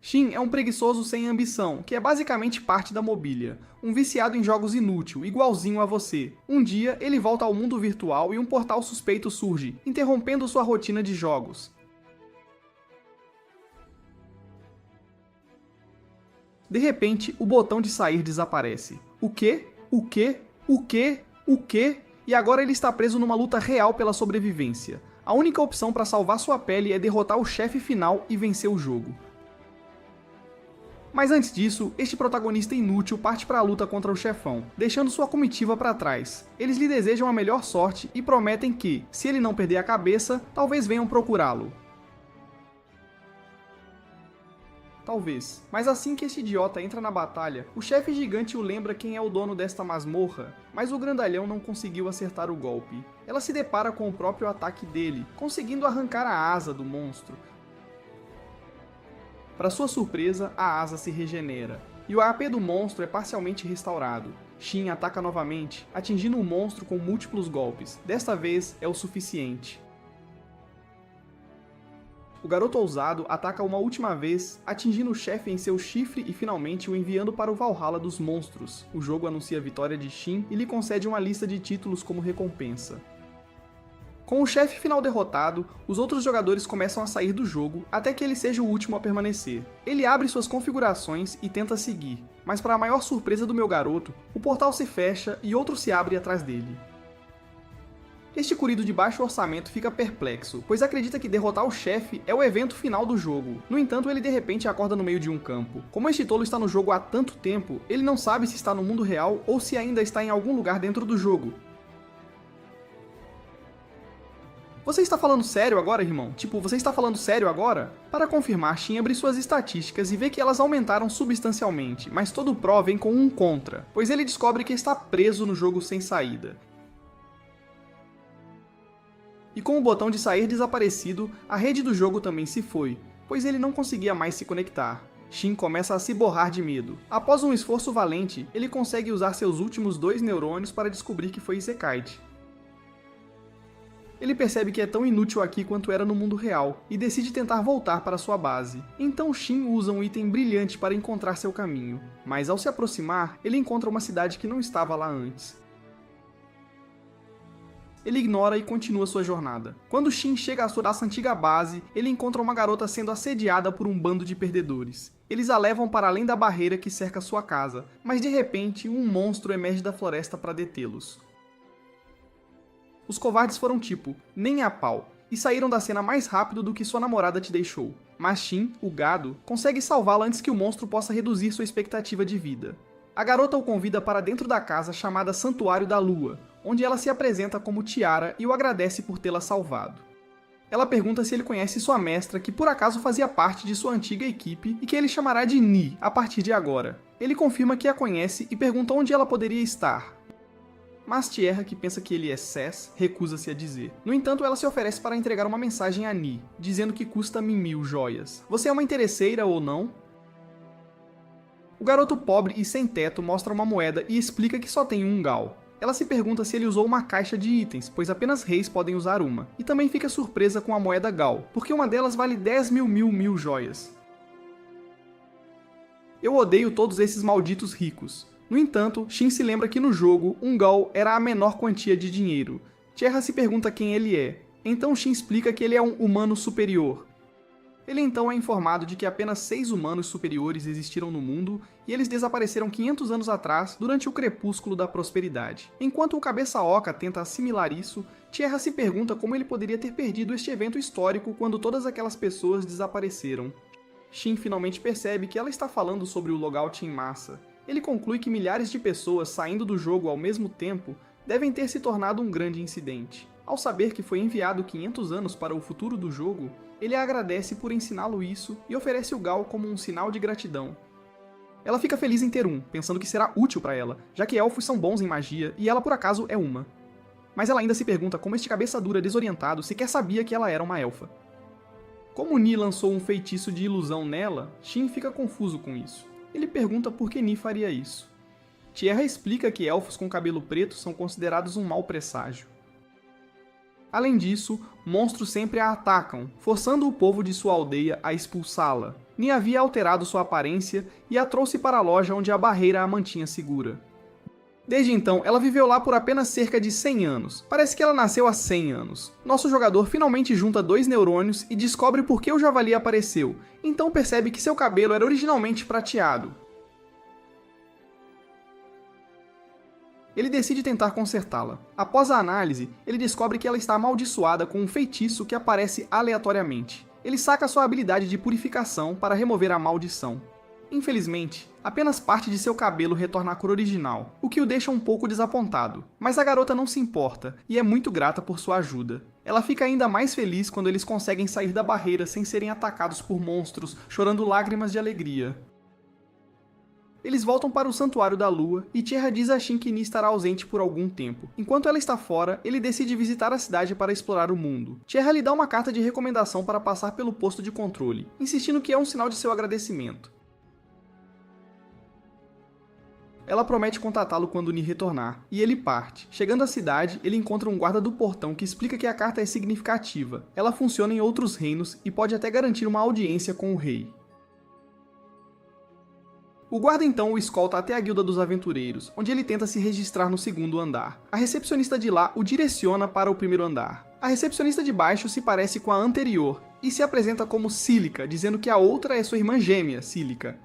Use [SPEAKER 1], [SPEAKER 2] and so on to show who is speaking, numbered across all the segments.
[SPEAKER 1] Shin é um preguiçoso sem ambição, que é basicamente parte da mobília. Um viciado em jogos inútil, igualzinho a você. Um dia, ele volta ao mundo virtual e um portal suspeito surge, interrompendo sua rotina de jogos. De repente, o botão de sair desaparece. O quê? O quê? O quê? O quê? E agora ele está preso numa luta real pela sobrevivência. A única opção para salvar sua pele é derrotar o chefe final e vencer o jogo. Mas antes disso, este protagonista inútil parte para a luta contra o chefão, deixando sua comitiva para trás. Eles lhe desejam a melhor sorte e prometem que, se ele não perder a cabeça, talvez venham procurá-lo. Talvez. Mas assim que este idiota entra na batalha, o chefe gigante o lembra quem é o dono desta masmorra, mas o grandalhão não conseguiu acertar o golpe. Ela se depara com o próprio ataque dele, conseguindo arrancar a asa do monstro. Para sua surpresa, a asa se regenera, e o AP do monstro é parcialmente restaurado. Shin ataca novamente, atingindo o monstro com múltiplos golpes. Desta vez, é o suficiente. O garoto ousado ataca uma última vez, atingindo o chefe em seu chifre e finalmente o enviando para o Valhalla dos monstros. O jogo anuncia a vitória de Shin e lhe concede uma lista de títulos como recompensa. Com o chefe final derrotado, os outros jogadores começam a sair do jogo até que ele seja o último a permanecer. Ele abre suas configurações e tenta seguir, mas para a maior surpresa do meu garoto, o portal se fecha e outro se abre atrás dele. Este curido de baixo orçamento fica perplexo, pois acredita que derrotar o chefe é o evento final do jogo. No entanto, ele de repente acorda no meio de um campo. Como este tolo está no jogo há tanto tempo, ele não sabe se está no mundo real ou se ainda está em algum lugar dentro do jogo. Você está falando sério agora, irmão? Tipo, você está falando sério agora? Para confirmar, Shin abre suas estatísticas e vê que elas aumentaram substancialmente, mas todo pró vem com um contra, pois ele descobre que está preso no jogo sem saída. E com o botão de sair desaparecido, a rede do jogo também se foi, pois ele não conseguia mais se conectar. Shin começa a se borrar de medo. Após um esforço valente, ele consegue usar seus últimos 2 neurônios para descobrir que foi Isekai. Ele percebe que é tão inútil aqui quanto era no mundo real, e decide tentar voltar para sua base. Então Shin usa um item brilhante para encontrar seu caminho, mas ao se aproximar, ele encontra uma cidade que não estava lá antes. Ele ignora e continua sua jornada. Quando Shin chega à sua antiga base, ele encontra uma garota sendo assediada por um bando de perdedores. Eles a levam para além da barreira que cerca sua casa, mas de repente um monstro emerge da floresta para detê-los. Os covardes foram tipo, nem a pau, e saíram da cena mais rápido do que sua namorada te deixou. Mas Shin, o gado, consegue salvá-la antes que o monstro possa reduzir sua expectativa de vida. A garota o convida para dentro da casa chamada Santuário da Lua, onde ela se apresenta como Tiara e o agradece por tê-la salvado. Ela pergunta se ele conhece sua mestra, que por acaso fazia parte de sua antiga equipe e que ele chamará de Ni a partir de agora. Ele confirma que a conhece e pergunta onde ela poderia estar. Mas Tiara, que pensa que ele é Sess, recusa-se a dizer. No entanto, ela se oferece para entregar uma mensagem a Ni, dizendo que custa 1000 joias. Você é uma interesseira ou não? O garoto pobre e sem teto mostra uma moeda e explica que só tem um gal. Ela se pergunta se ele usou uma caixa de itens, pois apenas reis podem usar uma. E também fica surpresa com a moeda gal, porque uma delas vale 10.000 joias. Eu odeio todos esses malditos ricos. No entanto, Shin se lembra que no jogo, um gal era a menor quantia de dinheiro. Tiara se pergunta quem ele é. Então Shin explica que ele é um humano superior. Ele então é informado de que apenas 6 humanos superiores existiram no mundo e eles desapareceram 500 anos atrás durante o crepúsculo da prosperidade. Enquanto o Cabeça Oca tenta assimilar isso, Tiara se pergunta como ele poderia ter perdido este evento histórico quando todas aquelas pessoas desapareceram. Shin finalmente percebe que ela está falando sobre o logout em massa. Ele conclui que milhares de pessoas saindo do jogo ao mesmo tempo devem ter se tornado um grande incidente. Ao saber que foi enviado 500 anos para o futuro do jogo, ele a agradece por ensiná-lo isso e oferece o gal como um sinal de gratidão. Ela fica feliz em ter um, pensando que será útil para ela, já que elfos são bons em magia e ela por acaso é uma. Mas ela ainda se pergunta como este cabeça dura desorientado sequer sabia que ela era uma elfa. Como Ni lançou um feitiço de ilusão nela, Shin fica confuso com isso. Ele pergunta por que Ni faria isso. Tiara explica que elfos com cabelo preto são considerados um mau presságio. Além disso, monstros sempre a atacam, forçando o povo de sua aldeia a expulsá-la. Nin havia alterado sua aparência e a trouxe para a loja onde a barreira a mantinha segura. Desde então, ela viveu lá por apenas cerca de 100 anos. Parece que ela nasceu há 100 anos. Nosso jogador finalmente junta 2 neurônios e descobre por que o javali apareceu, então percebe que seu cabelo era originalmente prateado. Ele decide tentar consertá-la. Após a análise, ele descobre que ela está amaldiçoada com um feitiço que aparece aleatoriamente. Ele saca sua habilidade de purificação para remover a maldição. Infelizmente, apenas parte de seu cabelo retorna à cor original, o que o deixa um pouco desapontado. Mas a garota não se importa e é muito grata por sua ajuda. Ela fica ainda mais feliz quando eles conseguem sair da barreira sem serem atacados por monstros, chorando lágrimas de alegria. Eles voltam para o Santuário da Lua e Tierra diz a Shin que Nin estará ausente por algum tempo. Enquanto ela está fora, ele decide visitar a cidade para explorar o mundo. Tierra lhe dá uma carta de recomendação para passar pelo posto de controle, insistindo que é um sinal de seu agradecimento. Ela promete contatá-lo quando Nin retornar, e ele parte. Chegando à cidade, ele encontra um guarda do portão que explica que a carta é significativa. Ela funciona em outros reinos e pode até garantir uma audiência com o rei. O guarda então o escolta até a Guilda dos Aventureiros, onde ele tenta se registrar no segundo andar. A recepcionista de lá o direciona para o primeiro andar. A recepcionista de baixo se parece com a anterior, e se apresenta como Cílica, dizendo que a outra é sua irmã gêmea, Cílica.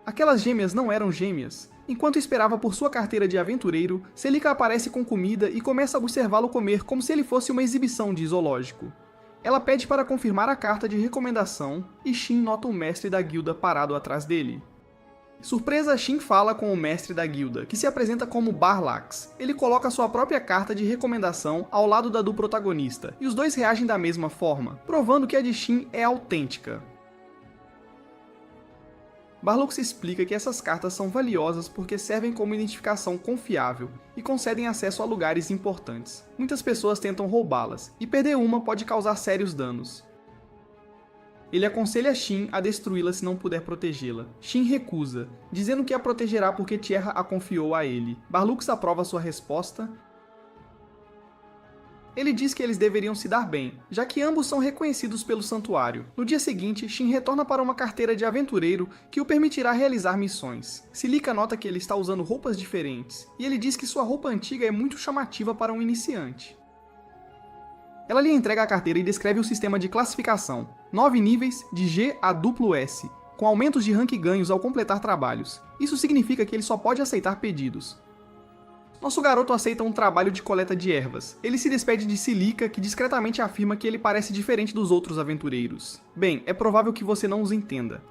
[SPEAKER 1] Aquelas gêmeas não eram gêmeas. Enquanto esperava por sua carteira de aventureiro, Cílica aparece com comida e começa a observá-lo comer como se ele fosse uma exibição de zoológico. Ela pede para confirmar a carta de recomendação e Shin nota o mestre da guilda parado atrás dele. Surpresa, Shin fala com o mestre da guilda, que se apresenta como Barlax. Ele coloca sua própria carta de recomendação ao lado da do protagonista, e os dois reagem da mesma forma, provando que a de Shin é autêntica. Barlax explica que essas cartas são valiosas porque servem como identificação confiável e concedem acesso a lugares importantes. Muitas pessoas tentam roubá-las, e perder uma pode causar sérios danos. Ele aconselha Shin a destruí-la se não puder protegê-la. Shin recusa, dizendo que a protegerá porque Tierra a confiou a ele. Barlax aprova sua resposta. Ele diz que eles deveriam se dar bem, já que ambos são reconhecidos pelo santuário. No dia seguinte, Shin retorna para uma carteira de aventureiro que o permitirá realizar missões. Cílica nota que ele está usando roupas diferentes, e ele diz que sua roupa antiga é muito chamativa para um iniciante. Ela lhe entrega a carteira e descreve o sistema de classificação. 9 níveis de G a S, com aumentos de rank ganhos ao completar trabalhos. Isso significa que ele só pode aceitar pedidos. Nosso garoto aceita um trabalho de coleta de ervas. Ele se despede de Cílica, que discretamente afirma que ele parece diferente dos outros aventureiros. Bem, é provável que você não os entenda.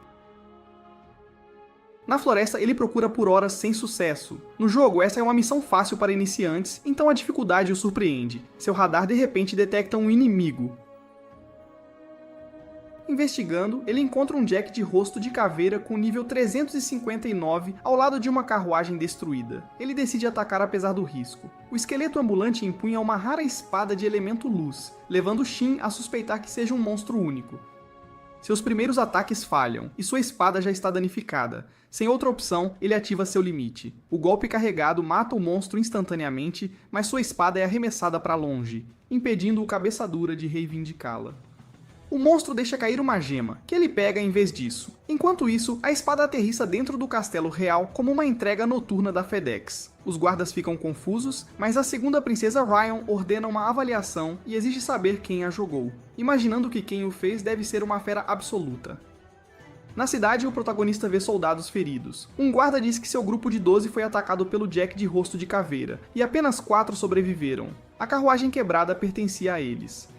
[SPEAKER 1] Na floresta, ele procura por horas sem sucesso. No jogo, essa é uma missão fácil para iniciantes, então a dificuldade o surpreende. Seu radar de repente detecta um inimigo. Investigando, ele encontra um Jack de rosto de caveira com nível 359 ao lado de uma carruagem destruída. Ele decide atacar apesar do risco. O esqueleto ambulante empunha uma rara espada de elemento luz, levando Shin a suspeitar que seja um monstro único. Seus primeiros ataques falham, e sua espada já está danificada. Sem outra opção, ele ativa seu limite. O golpe carregado mata o monstro instantaneamente, mas sua espada é arremessada para longe, impedindo o cabeça dura de reivindicá-la. O monstro deixa cair uma gema, que ele pega em vez disso. Enquanto isso, a espada aterrissa dentro do castelo real como uma entrega noturna da FedEx. Os guardas ficam confusos, mas a segunda princesa Ryan ordena uma avaliação e exige saber quem a jogou, imaginando que quem o fez deve ser uma fera absoluta. Na cidade, o protagonista vê soldados feridos. Um guarda diz que seu grupo de 12 foi atacado pelo Jack de rosto de caveira, e apenas 4 sobreviveram. A carruagem quebrada pertencia a eles.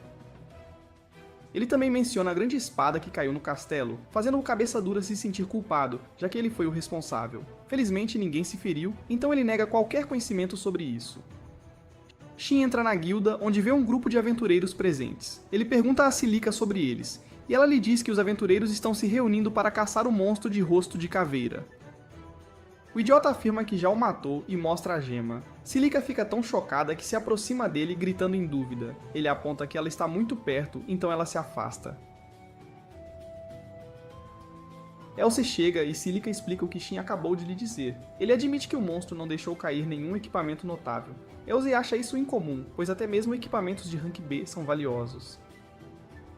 [SPEAKER 1] Ele também menciona a grande espada que caiu no castelo, fazendo o cabeça dura se sentir culpado, já que ele foi o responsável. Felizmente ninguém se feriu, então ele nega qualquer conhecimento sobre isso. Shin entra na guilda, onde vê um grupo de aventureiros presentes. Ele pergunta a Cílica sobre eles, e ela lhe diz que os aventureiros estão se reunindo para caçar o monstro de rosto de caveira. O idiota afirma que já o matou e mostra a gema. Cílica fica tão chocada que se aproxima dele gritando em dúvida. Ele aponta que ela está muito perto, então ela se afasta. Elsie chega e Cílica explica o que Shin acabou de lhe dizer. Ele admite que o monstro não deixou cair nenhum equipamento notável. Elsie acha isso incomum, pois até mesmo equipamentos de rank B são valiosos.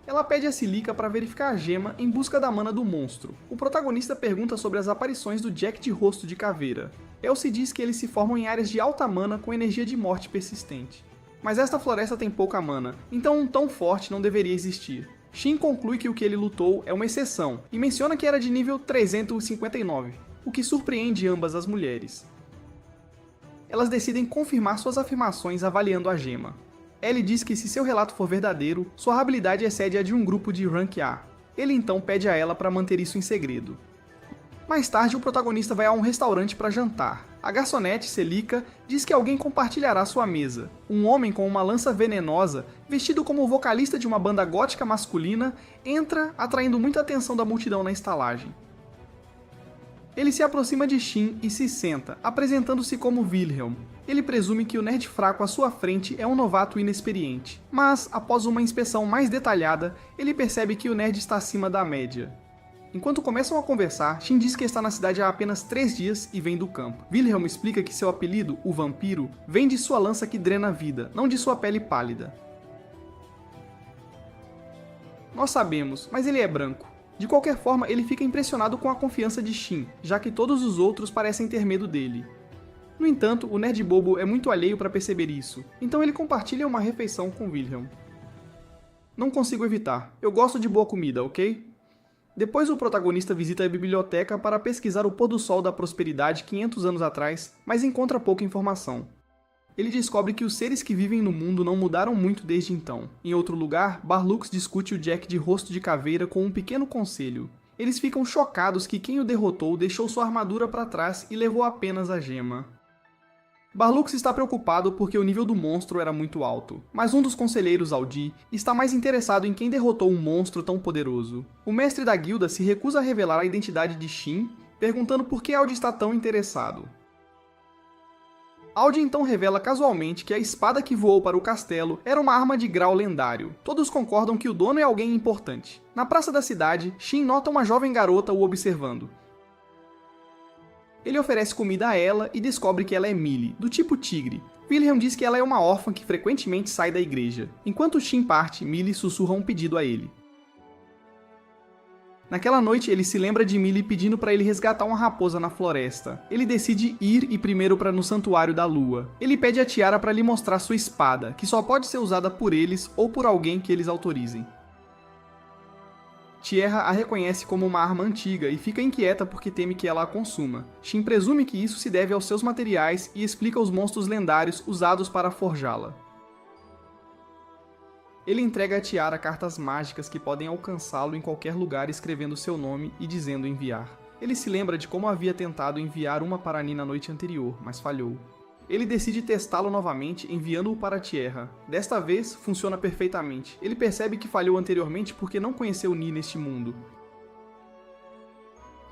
[SPEAKER 1] Ela pede a Cílica para verificar a gema em busca da mana do monstro. O protagonista pergunta sobre as aparições do Jack de rosto de caveira. Elsie diz que eles se formam em áreas de alta mana com energia de morte persistente. Mas esta floresta tem pouca mana, então um tão forte não deveria existir. Shin conclui que o que ele lutou é uma exceção, e menciona que era de nível 359, o que surpreende ambas as mulheres. Elas decidem confirmar suas afirmações avaliando a gema. Ellie diz que se seu relato for verdadeiro, sua habilidade excede a de um grupo de Rank A. Ele então pede a ela para manter isso em segredo. Mais tarde, o protagonista vai a um restaurante para jantar. A garçonete, Cílica, diz que alguém compartilhará sua mesa. Um homem com uma lança venenosa, vestido como o vocalista de uma banda gótica masculina, entra, atraindo muita atenção da multidão na estalagem. Ele se aproxima de Shin e se senta, apresentando-se como Wilhelm. Ele presume que o nerd fraco à sua frente é um novato inexperiente, mas, após uma inspeção mais detalhada, ele percebe que o nerd está acima da média. Enquanto começam a conversar, Shin diz que está na cidade há apenas 3 dias e vem do campo. Wilhelm explica que seu apelido, o Vampiro, vem de sua lança que drena a vida, não de sua pele pálida. Nós sabemos, mas ele é branco. De qualquer forma, ele fica impressionado com a confiança de Shin, já que todos os outros parecem ter medo dele. No entanto, o nerd bobo é muito alheio para perceber isso, então ele compartilha uma refeição com Wilhelm. Não consigo evitar, eu gosto de boa comida, ok? Depois o protagonista visita a biblioteca para pesquisar o pôr do sol da prosperidade 500 anos atrás, mas encontra pouca informação. Ele descobre que os seres que vivem no mundo não mudaram muito desde então. Em outro lugar, Barlux discute o Jack de rosto de caveira com um pequeno conselho. Eles ficam chocados que quem o derrotou deixou sua armadura para trás e levou apenas a gema. Barlux está preocupado porque o nível do monstro era muito alto, mas um dos conselheiros, Aldi, está mais interessado em quem derrotou um monstro tão poderoso. O mestre da guilda se recusa a revelar a identidade de Shin, perguntando por que Aldi está tão interessado. Aldi então revela casualmente que a espada que voou para o castelo era uma arma de grau lendário. Todos concordam que o dono é alguém importante. Na praça da cidade, Shin nota uma jovem garota o observando. Ele oferece comida a ela e descobre que ela é Millie, do tipo tigre. Wilhelm diz que ela é uma órfã que frequentemente sai da igreja. Enquanto Shin parte, Millie sussurra um pedido a ele. Naquela noite, ele se lembra de Millie pedindo para ele resgatar uma raposa na floresta. Ele decide ir primeiro para no Santuário da Lua. Ele pede a Tiara para lhe mostrar sua espada, que só pode ser usada por eles ou por alguém que eles autorizem. Tierra a reconhece como uma arma antiga e fica inquieta porque teme que ela a consuma. Shin presume que isso se deve aos seus materiais e explica os monstros lendários usados para forjá-la. Ele entrega a Tiara cartas mágicas que podem alcançá-lo em qualquer lugar escrevendo seu nome e dizendo enviar. Ele se lembra de como havia tentado enviar uma para Ni na noite anterior, mas falhou. Ele decide testá-lo novamente, enviando-o para Tierra. Desta vez, funciona perfeitamente. Ele percebe que falhou anteriormente porque não conheceu Ni neste mundo.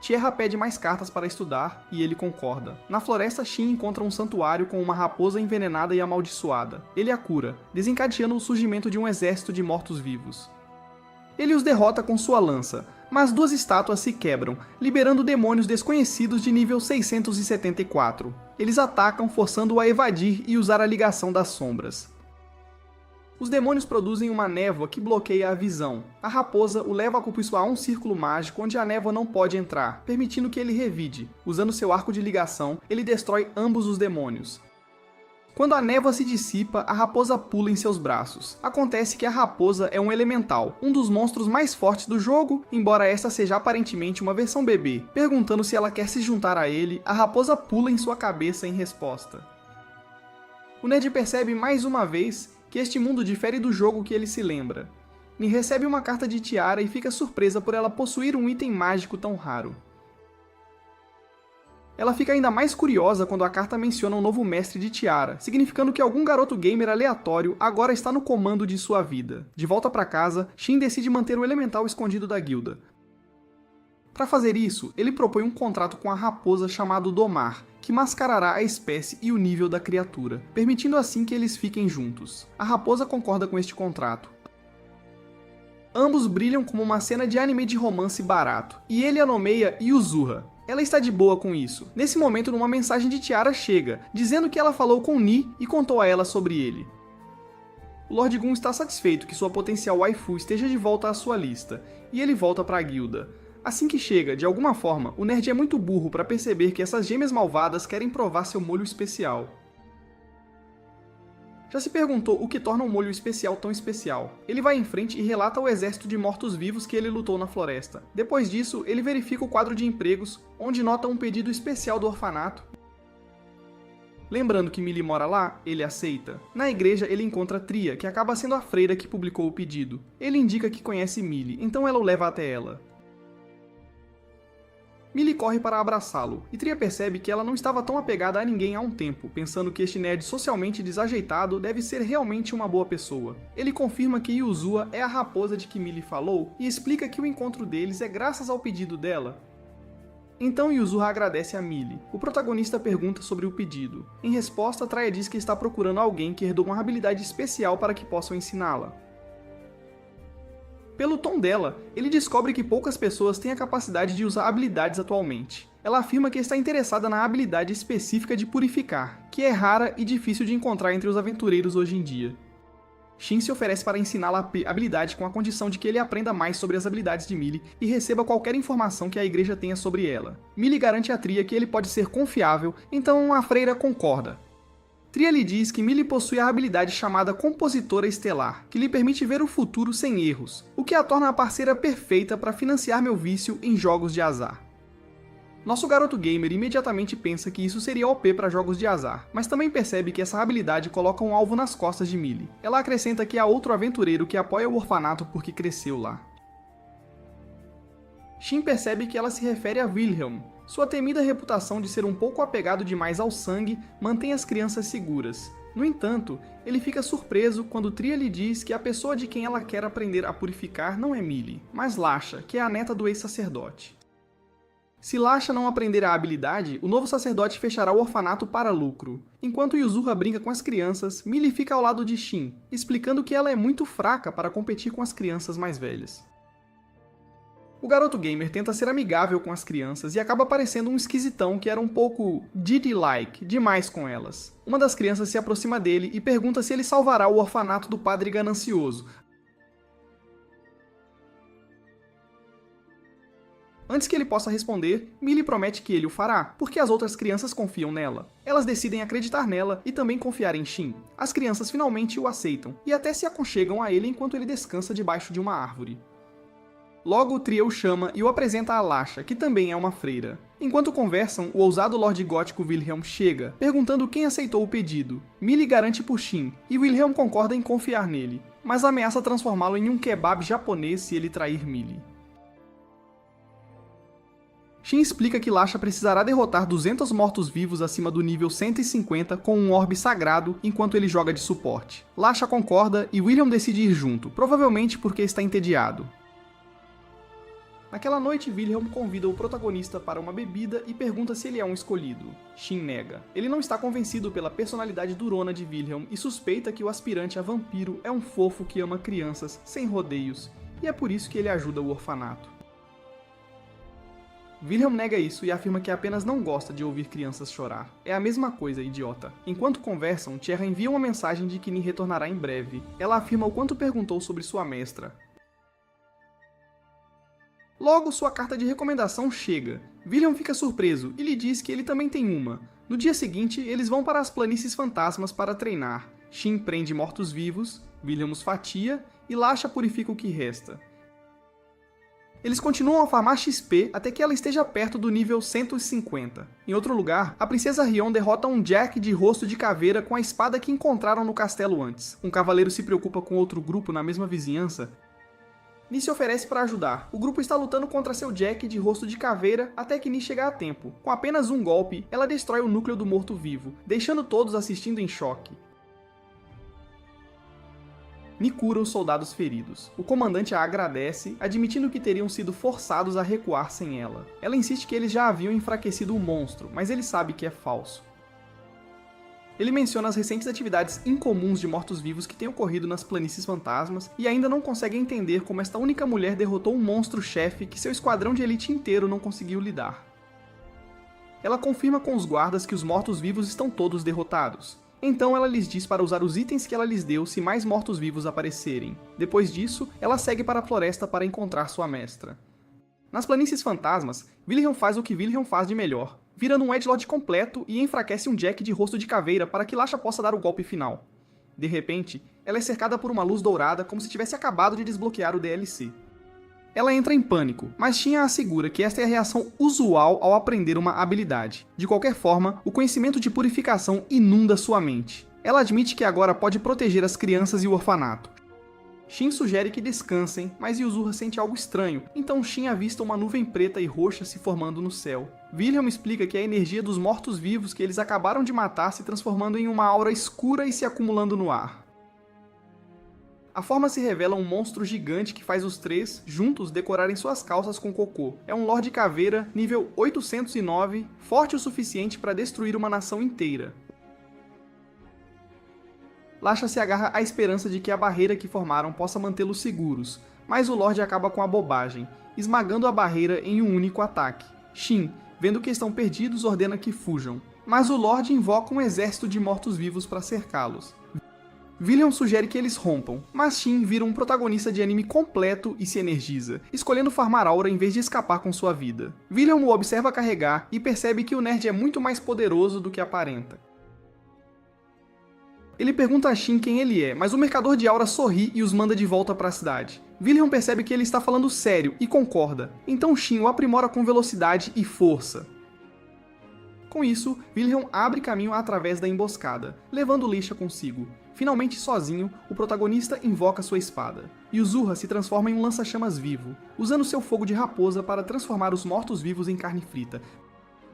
[SPEAKER 1] Tierra pede mais cartas para estudar, e ele concorda. Na floresta, Shin encontra um santuário com uma raposa envenenada e amaldiçoada. Ele a cura, desencadeando o surgimento de um exército de mortos-vivos. Ele os derrota com sua lança, mas 2 estátuas se quebram, liberando demônios desconhecidos de nível 674. Eles atacam, forçando-o a evadir e usar a ligação das sombras. Os demônios produzem uma névoa que bloqueia a visão. A raposa o leva a compulsar um círculo mágico onde a névoa não pode entrar, permitindo que ele revide. Usando seu arco de ligação, ele destrói ambos os demônios. Quando a névoa se dissipa, a raposa pula em seus braços. Acontece que a raposa é um elemental, um dos monstros mais fortes do jogo, embora esta seja aparentemente uma versão bebê. Perguntando se ela quer se juntar a ele, a raposa pula em sua cabeça em resposta. O nerd percebe mais uma vez que este mundo difere do jogo que ele se lembra. Ni recebe uma carta de Tiara e fica surpresa por ela possuir um item mágico tão raro. Ela fica ainda mais curiosa quando a carta menciona um novo mestre de Tiara, significando que algum garoto gamer aleatório agora está no comando de sua vida. De volta para casa, Shin decide manter o elemental escondido da guilda. Para fazer isso, ele propõe um contrato com a raposa chamado Domar, que mascarará a espécie e o nível da criatura, permitindo assim que eles fiquem juntos. A raposa concorda com este contrato. Ambos brilham como uma cena de anime de romance barato, e ele a nomeia Yuzuha. Ela está de boa com isso. Nesse momento, uma mensagem de Tiara chega, dizendo que ela falou com Ni e contou a ela sobre ele. O Lord Gun está satisfeito que sua potencial waifu esteja de volta à sua lista, e ele volta para a guilda. Assim que chega, de alguma forma, o nerd é muito burro para perceber que essas gêmeas malvadas querem provar seu molho especial. Já se perguntou o que torna um molho especial tão especial? Ele vai em frente e relata o exército de mortos-vivos que ele lutou na floresta. Depois disso, ele verifica o quadro de empregos, onde nota um pedido especial do orfanato. Lembrando que Millie mora lá, ele aceita. Na igreja, ele encontra Tria, que acaba sendo a freira que publicou o pedido. Ele indica que conhece Millie, então ela o leva até ela. Millie corre para abraçá-lo, e Tria percebe que ela não estava tão apegada a ninguém há um tempo, pensando que este nerd socialmente desajeitado deve ser realmente uma boa pessoa. Ele confirma que Yuzua é a raposa de que Millie falou, e explica que o encontro deles é graças ao pedido dela. Então Yuzua agradece a Millie. O protagonista pergunta sobre o pedido. Em resposta, Tria diz que está procurando alguém que herdou uma habilidade especial para que possam ensiná-la. Pelo tom dela, ele descobre que poucas pessoas têm a capacidade de usar habilidades atualmente. Ela afirma que está interessada na habilidade específica de purificar, que é rara e difícil de encontrar entre os aventureiros hoje em dia. Shin se oferece para ensiná-la a habilidade com a condição de que ele aprenda mais sobre as habilidades de Millie e receba qualquer informação que a igreja tenha sobre ela. Millie garante a Tria que ele pode ser confiável, então a freira concorda. Tria lhe diz que Millie possui a habilidade chamada Compositora Estelar, que lhe permite ver o futuro sem erros, o que a torna a parceira perfeita para financiar meu vício em jogos de azar. Nosso garoto gamer imediatamente pensa que isso seria OP para jogos de azar, mas também percebe que essa habilidade coloca um alvo nas costas de Millie. Ela acrescenta que há outro aventureiro que apoia o orfanato porque cresceu lá. Shin percebe que ela se refere a Wilhelm. Sua temida reputação de ser um pouco apegado demais ao sangue mantém as crianças seguras. No entanto, ele fica surpreso quando Tria lhe diz que a pessoa de quem ela quer aprender a purificar não é Millie, mas Lasha, que é a neta do ex-sacerdote. Se Lasha não aprender a habilidade, o novo sacerdote fechará o orfanato para lucro. Enquanto Yuzura brinca com as crianças, Millie fica ao lado de Shin, explicando que ela é muito fraca para competir com as crianças mais velhas. O garoto gamer tenta ser amigável com as crianças e acaba parecendo um esquisitão que era um pouco Didi-like demais com elas. Uma das crianças se aproxima dele e pergunta se ele salvará o orfanato do padre ganancioso. Antes que ele possa responder, Millie promete que ele o fará, porque as outras crianças confiam nela. Elas decidem acreditar nela e também confiar em Shin. As crianças finalmente o aceitam, e até se aconchegam a ele enquanto ele descansa debaixo de uma árvore. Logo, o Tria o chama e o apresenta a Lasha, que também é uma freira. Enquanto conversam, o ousado Lorde Gótico Wilhelm chega, perguntando quem aceitou o pedido. Millie garante por Shin, e Wilhelm concorda em confiar nele, mas ameaça transformá-lo em um kebab japonês se ele trair Millie. Shin explica que Lasha precisará derrotar 200 mortos-vivos acima do nível 150 com um orbe sagrado enquanto ele joga de suporte. Lasha concorda e Wilhelm decide ir junto, provavelmente porque está entediado. Naquela noite, Wilhelm convida o protagonista para uma bebida e pergunta se ele é um escolhido. Shin nega. Ele não está convencido pela personalidade durona de Wilhelm e suspeita que o aspirante a vampiro é um fofo que ama crianças, sem rodeios, e é por isso que ele ajuda o orfanato. Wilhelm nega isso e afirma que apenas não gosta de ouvir crianças chorar. É a mesma coisa, idiota. Enquanto conversam, Tierra envia uma mensagem de que Ni retornará em breve. Ela afirma o quanto perguntou sobre sua mestra. Logo, sua carta de recomendação chega. Wilhelm fica surpreso e lhe diz que ele também tem uma. No dia seguinte, eles vão para as planícies fantasmas para treinar. Shin prende mortos-vivos, Wilhelm os fatia e Lasha purifica o que resta. Eles continuam a farmar XP até que ela esteja perto do nível 150. Em outro lugar, a princesa Rion derrota um Jack de rosto de caveira com a espada que encontraram no castelo antes. Um cavaleiro se preocupa com outro grupo na mesma vizinhança. Ni se oferece para ajudar. O grupo está lutando contra seu Jack de rosto de caveira até que Ni chega a tempo. Com apenas um golpe, ela destrói o núcleo do morto-vivo, deixando todos assistindo em choque. Ni cura os soldados feridos. O comandante a agradece, admitindo que teriam sido forçados a recuar sem ela. Ela insiste que eles já haviam enfraquecido o monstro, mas ele sabe que é falso. Ele menciona as recentes atividades incomuns de mortos-vivos que têm ocorrido nas planícies fantasmas e ainda não consegue entender como esta única mulher derrotou um monstro-chefe que seu esquadrão de elite inteiro não conseguiu lidar. Ela confirma com os guardas que os mortos-vivos estão todos derrotados. Então ela lhes diz para usar os itens que ela lhes deu se mais mortos-vivos aparecerem. Depois disso, ela segue para a floresta para encontrar sua mestra. Nas planícies fantasmas, Wilhelm faz o que Wilhelm faz de melhor. Vira num edgelord completo e enfraquece um Jack de rosto de caveira para que Lasha possa dar o golpe final. De repente, ela é cercada por uma luz dourada como se tivesse acabado de desbloquear o DLC. Ela entra em pânico, mas Shin a assegura que esta é a reação usual ao aprender uma habilidade. De qualquer forma, o conhecimento de purificação inunda sua mente. Ela admite que agora pode proteger as crianças e o orfanato. Shin sugere que descansem, mas Yuzura sente algo estranho, então Shin avista uma nuvem preta e roxa se formando no céu. Wilhelm explica que é a energia dos mortos-vivos que eles acabaram de matar se transformando em uma aura escura e se acumulando no ar. A forma se revela um monstro gigante que faz os três, juntos, decorarem suas calças com cocô. É um Lorde Caveira, nível 809, forte o suficiente para destruir uma nação inteira. Lasha se agarra à esperança de que a barreira que formaram possa mantê-los seguros, mas o Lorde acaba com a bobagem, esmagando a barreira em um único ataque. Shin, vendo que estão perdidos, ordena que fujam, mas o Lorde invoca um exército de mortos-vivos para cercá-los. Wilhelm sugere que eles rompam, mas Shin vira um protagonista de anime completo e se energiza, escolhendo farmar aura em vez de escapar com sua vida. Wilhelm o observa carregar e percebe que o nerd é muito mais poderoso do que aparenta. Ele pergunta a Shin quem ele é, mas o mercador de aura sorri e os manda de volta para a cidade. Wilhelm percebe que ele está falando sério e concorda, então Shin o aprimora com velocidade e força. Com isso, Wilhelm abre caminho através da emboscada, levando Lisha consigo. Finalmente sozinho, o protagonista invoca sua espada. Yuzura se transforma em um lança-chamas vivo, usando seu fogo de raposa para transformar os mortos-vivos em carne frita.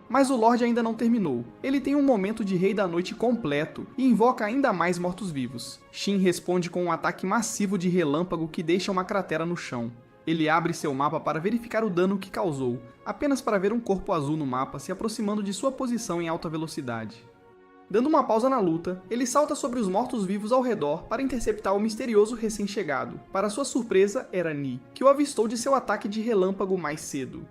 [SPEAKER 1] Mas o Lorde ainda não terminou. Ele tem um momento de Rei da Noite completo e invoca ainda mais mortos-vivos. Shin responde com um ataque massivo de relâmpago que deixa uma cratera no chão. Ele abre seu mapa para verificar o dano que causou, apenas para ver um corpo azul no mapa se aproximando de sua posição em alta velocidade. Dando uma pausa na luta, ele salta sobre os mortos-vivos ao redor para interceptar o misterioso recém-chegado. Para sua surpresa, era Ni, que o avistou de seu ataque de relâmpago mais cedo.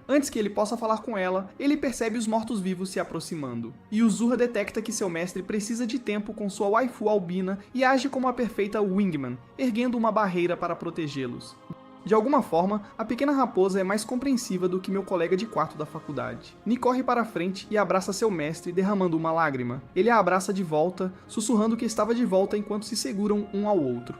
[SPEAKER 1] Antes que ele possa falar com ela, ele percebe os mortos-vivos se aproximando. Yuzura detecta que seu mestre precisa de tempo com sua waifu albina e age como a perfeita wingman, erguendo uma barreira para protegê-los. De alguma forma, a pequena raposa é mais compreensiva do que meu colega de quarto da faculdade. Ni corre para a frente e abraça seu mestre, derramando uma lágrima. Ele a abraça de volta, sussurrando que estava de volta enquanto se seguram um ao outro.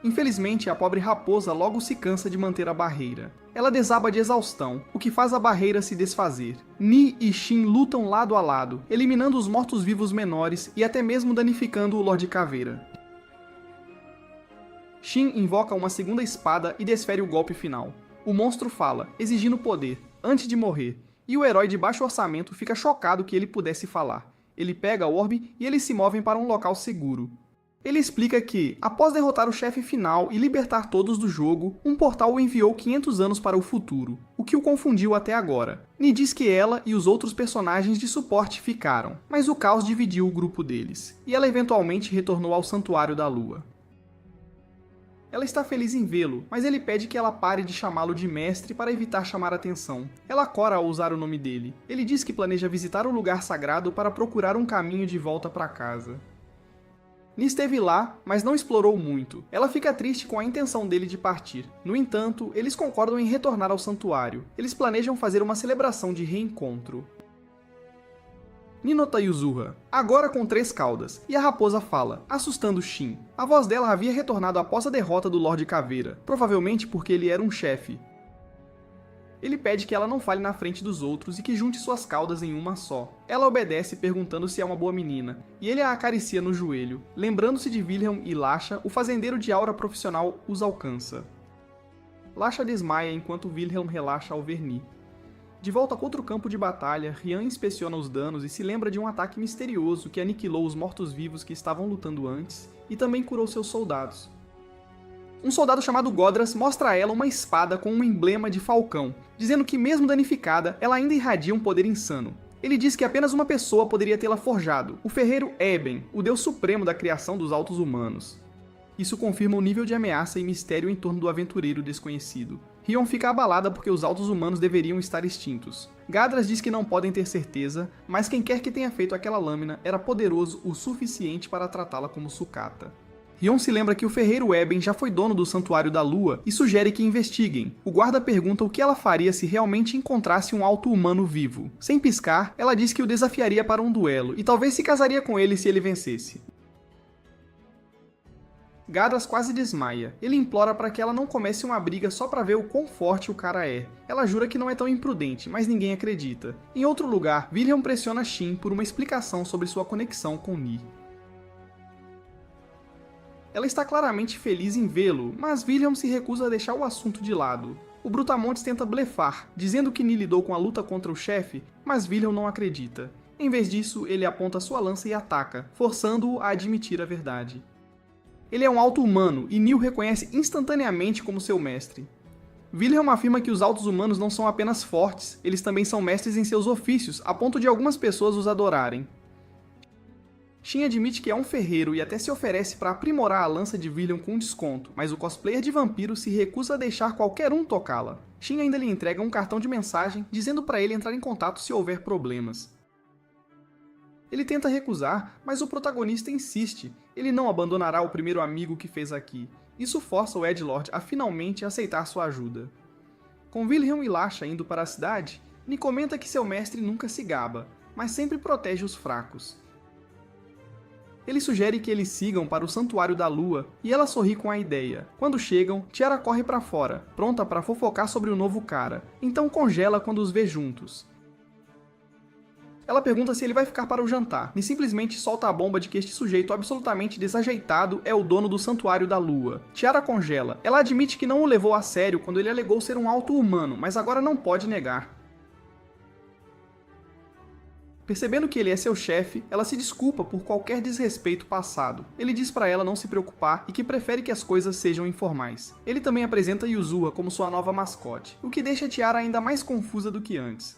[SPEAKER 1] Infelizmente, a pobre raposa logo se cansa de manter a barreira. Ela desaba de exaustão, o que faz a barreira se desfazer. Ni e Shin lutam lado a lado, eliminando os mortos-vivos menores e até mesmo danificando o Lorde Caveira. Shin invoca uma segunda espada e desfere o golpe final. O monstro fala, exigindo poder, antes de morrer, e o herói de baixo orçamento fica chocado que ele pudesse falar. Ele pega o orbe e eles se movem para um local seguro. Ele explica que, após derrotar o chefe final e libertar todos do jogo, um portal o enviou 500 anos para o futuro, o que o confundiu até agora. Ni diz que ela e os outros personagens de suporte ficaram, mas o caos dividiu o grupo deles, e ela eventualmente retornou ao Santuário da Lua. Ela está feliz em vê-lo, mas ele pede que ela pare de chamá-lo de mestre para evitar chamar atenção. Ela cora ao usar o nome dele. Ele diz que planeja visitar o lugar sagrado para procurar um caminho de volta para casa. Ni esteve lá, mas não explorou muito. Ela fica triste com a intenção dele de partir. No entanto, eles concordam em retornar ao santuário. Eles planejam fazer uma celebração de reencontro. Ni nota Yuzura, agora com 3 caudas, e a raposa fala, assustando Shin. A voz dela havia retornado após a derrota do Lorde Caveira, provavelmente porque ele era um chefe. Ele pede que ela não fale na frente dos outros e que junte suas caudas em uma só. Ela obedece perguntando se é uma boa menina, e ele a acaricia no joelho. Lembrando-se de Wilhelm e Lasha, o fazendeiro de aura profissional os alcança. Lasha desmaia enquanto Wilhelm relaxa ao ver Ni. De volta a outro campo de batalha, Rian inspeciona os danos e se lembra de um ataque misterioso que aniquilou os mortos-vivos que estavam lutando antes, e também curou seus soldados. Um soldado chamado Godras mostra a ela uma espada com um emblema de falcão, dizendo que mesmo danificada, ela ainda irradia um poder insano. Ele diz que apenas uma pessoa poderia tê-la forjado, o ferreiro Eben, o deus supremo da criação dos autos humanos. Isso confirma o nível de ameaça e mistério em torno do aventureiro desconhecido. Rion fica abalada porque os altos humanos deveriam estar extintos. Gadras diz que não podem ter certeza, mas quem quer que tenha feito aquela lâmina era poderoso o suficiente para tratá-la como sucata. Rion se lembra que o ferreiro Eben já foi dono do Santuário da Lua e sugere que investiguem. O guarda pergunta o que ela faria se realmente encontrasse um alto humano vivo. Sem piscar, ela diz que o desafiaria para um duelo e talvez se casaria com ele se ele vencesse. Gadras quase desmaia. Ele implora para que ela não comece uma briga só para ver o quão forte o cara é. Ela jura que não é tão imprudente, mas ninguém acredita. Em outro lugar, William pressiona Shin por uma explicação sobre sua conexão com Ni. Ela está claramente feliz em vê-lo, mas William se recusa a deixar o assunto de lado. O Brutamontes tenta blefar, dizendo que Ni lidou com a luta contra o chefe, mas William não acredita. Em vez disso, ele aponta sua lança e ataca, forçando-o a admitir a verdade. Ele é um alto-humano e Ni o reconhece instantaneamente como seu mestre. William afirma que os altos humanos não são apenas fortes, eles também são mestres em seus ofícios, a ponto de algumas pessoas os adorarem. Shin admite que é um ferreiro e até se oferece para aprimorar a lança de William com desconto, mas o cosplayer de vampiro se recusa a deixar qualquer um tocá-la. Shin ainda lhe entrega um cartão de mensagem dizendo para ele entrar em contato se houver problemas. Ele tenta recusar, mas o protagonista insiste. Ele não abandonará o primeiro amigo que fez aqui. Isso força o Edgelord a finalmente aceitar sua ajuda. Com Wilhelm e Lasha indo para a cidade, Ni comenta que seu mestre nunca se gaba, mas sempre protege os fracos. Ele sugere que eles sigam para o Santuário da Lua, e ela sorri com a ideia. Quando chegam, Tiara corre para fora, pronta para fofocar sobre o novo cara, então congela quando os vê juntos. Ela pergunta se ele vai ficar para o jantar, e simplesmente solta a bomba de que este sujeito absolutamente desajeitado é o dono do Santuário da Lua. Tiara congela. Ela admite que não o levou a sério quando ele alegou ser um alto-humano, mas agora não pode negar. Percebendo que ele é seu chefe, ela se desculpa por qualquer desrespeito passado. Ele diz para ela não se preocupar e que prefere que as coisas sejam informais. Ele também apresenta Yuzua como sua nova mascote, o que deixa Tiara ainda mais confusa do que antes.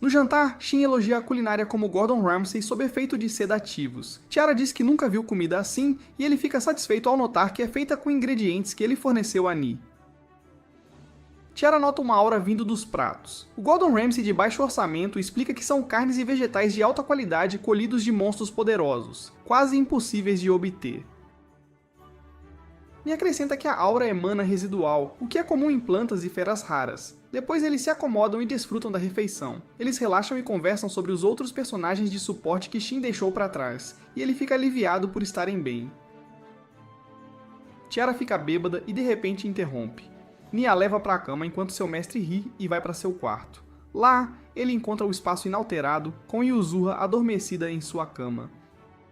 [SPEAKER 1] No jantar, Shin elogia a culinária como Gordon Ramsay sob efeito de sedativos. Tiara diz que nunca viu comida assim e ele fica satisfeito ao notar que é feita com ingredientes que ele forneceu a Ni. Tiara nota uma aura vindo dos pratos. O Gordon Ramsay de baixo orçamento explica que são carnes e vegetais de alta qualidade colhidos de monstros poderosos, quase impossíveis de obter. E acrescenta que a aura é mana residual, o que é comum em plantas e feras raras. Depois eles se acomodam e desfrutam da refeição. Eles relaxam e conversam sobre os outros personagens de suporte que Shin deixou para trás, e ele fica aliviado por estarem bem. Tiara fica bêbada e de repente interrompe. Ni a leva para a cama enquanto seu mestre ri e vai para seu quarto. Lá, ele encontra o espaço inalterado, com Yuzura adormecida em sua cama.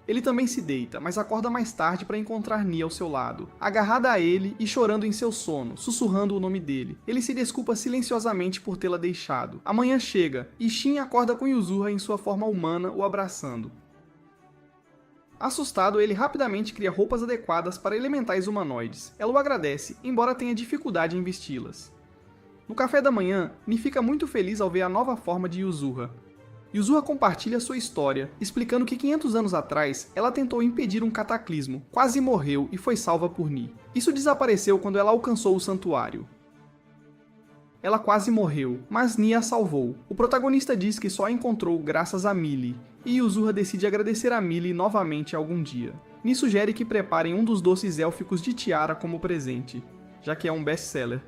[SPEAKER 1] Ele também se deita, mas acorda mais tarde para encontrar Ni ao seu lado, agarrada a ele e chorando em seu sono, sussurrando o nome dele. Ele se desculpa silenciosamente por tê-la deixado. A manhã chega, e Shin acorda com Yuzura em sua forma humana o abraçando. Assustado, ele rapidamente cria roupas adequadas para elementais humanoides. Ela o agradece, embora tenha dificuldade em vesti-las. No café da manhã, Ni fica muito feliz ao ver a nova forma de Yuzura. Yuzura compartilha sua história, explicando que 500 anos atrás, ela tentou impedir um cataclismo, quase morreu e foi salva por Ni. Isso desapareceu quando ela alcançou o santuário. Ela quase morreu, mas Ni a salvou. O protagonista diz que só a encontrou graças a Mili, e Yuzura decide agradecer a Mili novamente algum dia. Ni sugere que preparem um dos doces élficos de Tiara como presente, já que é um best-seller.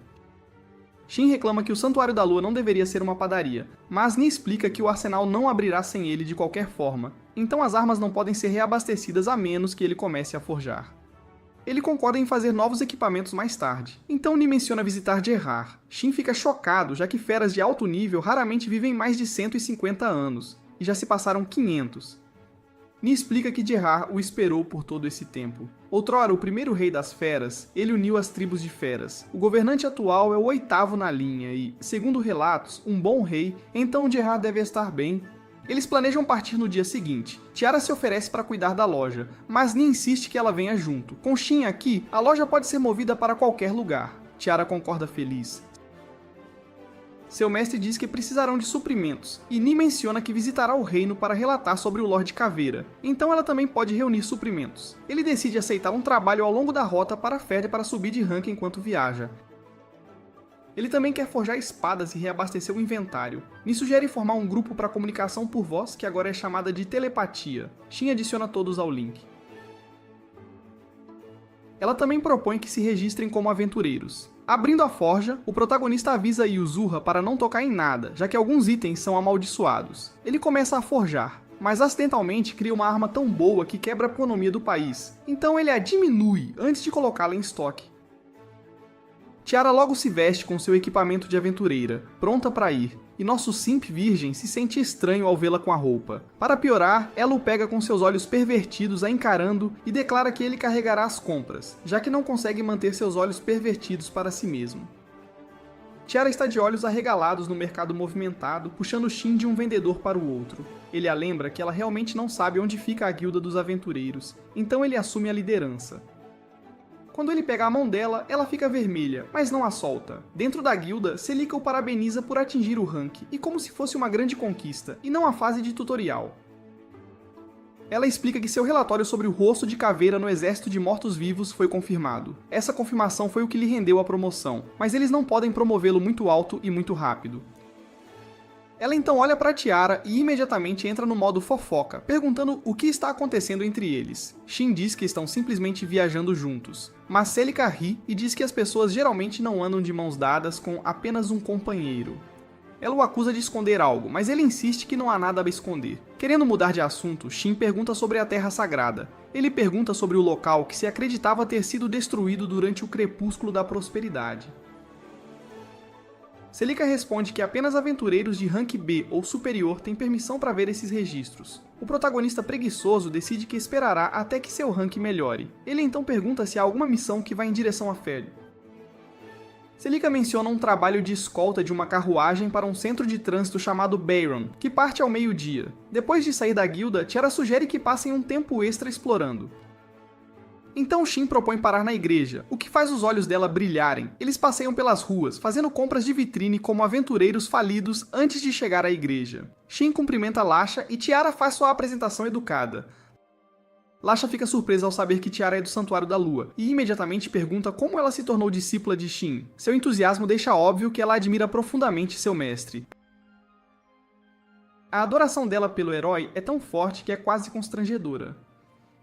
[SPEAKER 1] Shin reclama que o Santuário da Lua não deveria ser uma padaria, mas Ni explica que o arsenal não abrirá sem ele de qualquer forma, então as armas não podem ser reabastecidas a menos que ele comece a forjar. Ele concorda em fazer novos equipamentos mais tarde, então Ni menciona visitar Gerard. Shin fica chocado, já que feras de alto nível raramente vivem mais de 150 anos, e já se passaram 500. Ni explica que Gerard o esperou por todo esse tempo. Outrora, o primeiro rei das feras, ele uniu as tribos de feras. O governante atual é o 8º na linha e, segundo relatos, um bom rei, então Gerard deve estar bem. Eles planejam partir no dia seguinte. Tiara se oferece para cuidar da loja, mas Ni insiste que ela venha junto. Com Shin aqui, a loja pode ser movida para qualquer lugar. Tiara concorda feliz. Seu mestre diz que precisarão de suprimentos, e Ni menciona que visitará o reino para relatar sobre o Lorde Caveira, então ela também pode reunir suprimentos. Ele decide aceitar um trabalho ao longo da rota para Ferd para subir de rank enquanto viaja. Ele também quer forjar espadas e reabastecer o inventário. Ni sugere formar um grupo para comunicação por voz, que agora é chamada de telepatia. Shin adiciona todos ao link. Ela também propõe que se registrem como aventureiros. Abrindo a forja, o protagonista avisa Yuzurra para não tocar em nada, já que alguns itens são amaldiçoados. Ele começa a forjar, mas acidentalmente cria uma arma tão boa que quebra a economia do país, então ele a diminui antes de colocá-la em estoque. Tiara logo se veste com seu equipamento de aventureira, pronta para ir, e nosso simp virgem se sente estranho ao vê-la com a roupa. Para piorar, ela o pega com seus olhos pervertidos a encarando e declara que ele carregará as compras, já que não consegue manter seus olhos pervertidos para si mesmo. Tiara está de olhos arregalados no mercado movimentado, puxando Shin de um vendedor para o outro. Ele a lembra que ela realmente não sabe onde fica a guilda dos aventureiros, então ele assume a liderança. Quando ele pega a mão dela, ela fica vermelha, mas não a solta. Dentro da guilda, Celica o parabeniza por atingir o rank, e como se fosse uma grande conquista, e não a fase de tutorial. Ela explica que seu relatório sobre o rosto de Caveira no exército de mortos-vivos foi confirmado. Essa confirmação foi o que lhe rendeu a promoção, mas eles não podem promovê-lo muito alto e muito rápido. Ela então olha para Tiara e imediatamente entra no modo fofoca, perguntando o que está acontecendo entre eles. Shin diz que estão simplesmente viajando juntos, mas Celica ri e diz que as pessoas geralmente não andam de mãos dadas com apenas um companheiro. Ela o acusa de esconder algo, mas ele insiste que não há nada a esconder. Querendo mudar de assunto, Shin pergunta sobre a Terra Sagrada. Ele pergunta sobre o local que se acreditava ter sido destruído durante o Crepúsculo da Prosperidade. Celica responde que apenas aventureiros de rank B ou superior têm permissão para ver esses registros. O protagonista preguiçoso decide que esperará até que seu rank melhore. Ele então pergunta se há alguma missão que vai em direção a Ferd. Celica menciona um trabalho de escolta de uma carruagem para um centro de trânsito chamado Bayron, que parte ao meio-dia. Depois de sair da guilda, Tiara sugere que passem um tempo extra explorando. Então Shin propõe parar na igreja, o que faz os olhos dela brilharem. Eles passeiam pelas ruas, fazendo compras de vitrine como aventureiros falidos antes de chegar à igreja. Shin cumprimenta Lasha e Tiara faz sua apresentação educada. Lasha fica surpresa ao saber que Tiara é do Santuário da Lua, e imediatamente pergunta como ela se tornou discípula de Shin. Seu entusiasmo deixa óbvio que ela admira profundamente seu mestre. A adoração dela pelo herói é tão forte que é quase constrangedora.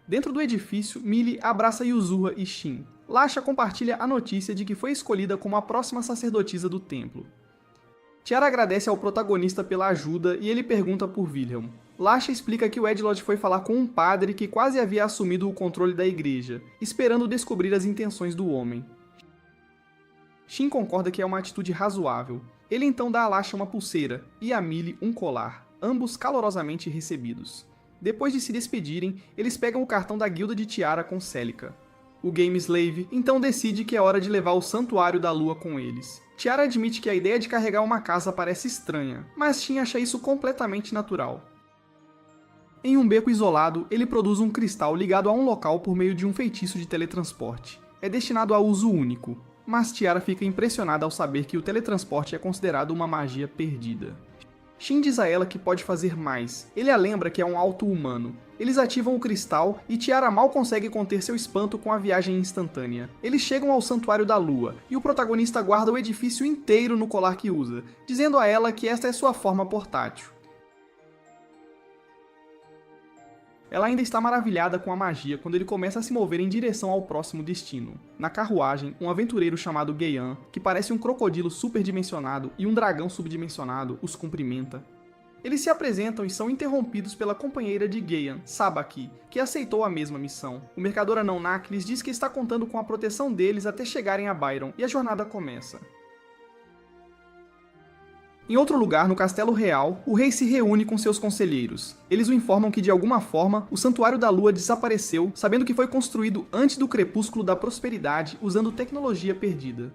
[SPEAKER 1] Dentro do edifício, Millie abraça Yuzurra e Shin. Lasha compartilha a notícia de que foi escolhida como a próxima sacerdotisa do templo. Tiara agradece ao protagonista pela ajuda e ele pergunta por Wilhelm. Lasha explica que o Edlod foi falar com um padre que quase havia assumido o controle da igreja, esperando descobrir as intenções do homem. Shin concorda que é uma atitude razoável. Ele então dá a Lasha uma pulseira e a Millie um colar, ambos calorosamente recebidos. Depois de se despedirem, eles pegam o cartão da guilda de Tiara com Celica. O Game Slave então decide que é hora de levar o Santuário da Lua com eles. Tiara admite que a ideia de carregar uma casa parece estranha, mas Shin acha isso completamente natural. Em um beco isolado, ele produz um cristal ligado a um local por meio de um feitiço de teletransporte. É destinado a uso único, mas Tiara fica impressionada ao saber que o teletransporte é considerado uma magia perdida. Shin diz a ela que pode fazer mais. Ele a lembra que é um auto-humano. Eles ativam o cristal e Tiara mal consegue conter seu espanto com a viagem instantânea. Eles chegam ao Santuário da Lua, e o protagonista guarda o edifício inteiro no colar que usa, dizendo a ela que esta é sua forma portátil. Ela ainda está maravilhada com a magia quando ele começa a se mover em direção ao próximo destino. Na carruagem, um aventureiro chamado Geian, que parece um crocodilo superdimensionado e um dragão subdimensionado, os cumprimenta. Eles se apresentam e são interrompidos pela companheira de Geian, Sabaki, que aceitou a mesma missão. O mercador anão Naklis diz que está contando com a proteção deles até chegarem a Byron, e a jornada começa. Em outro lugar, no Castelo Real, o rei se reúne com seus conselheiros. Eles o informam que, de alguma forma, o Santuário da Lua desapareceu, sabendo que foi construído antes do Crepúsculo da Prosperidade, usando tecnologia perdida.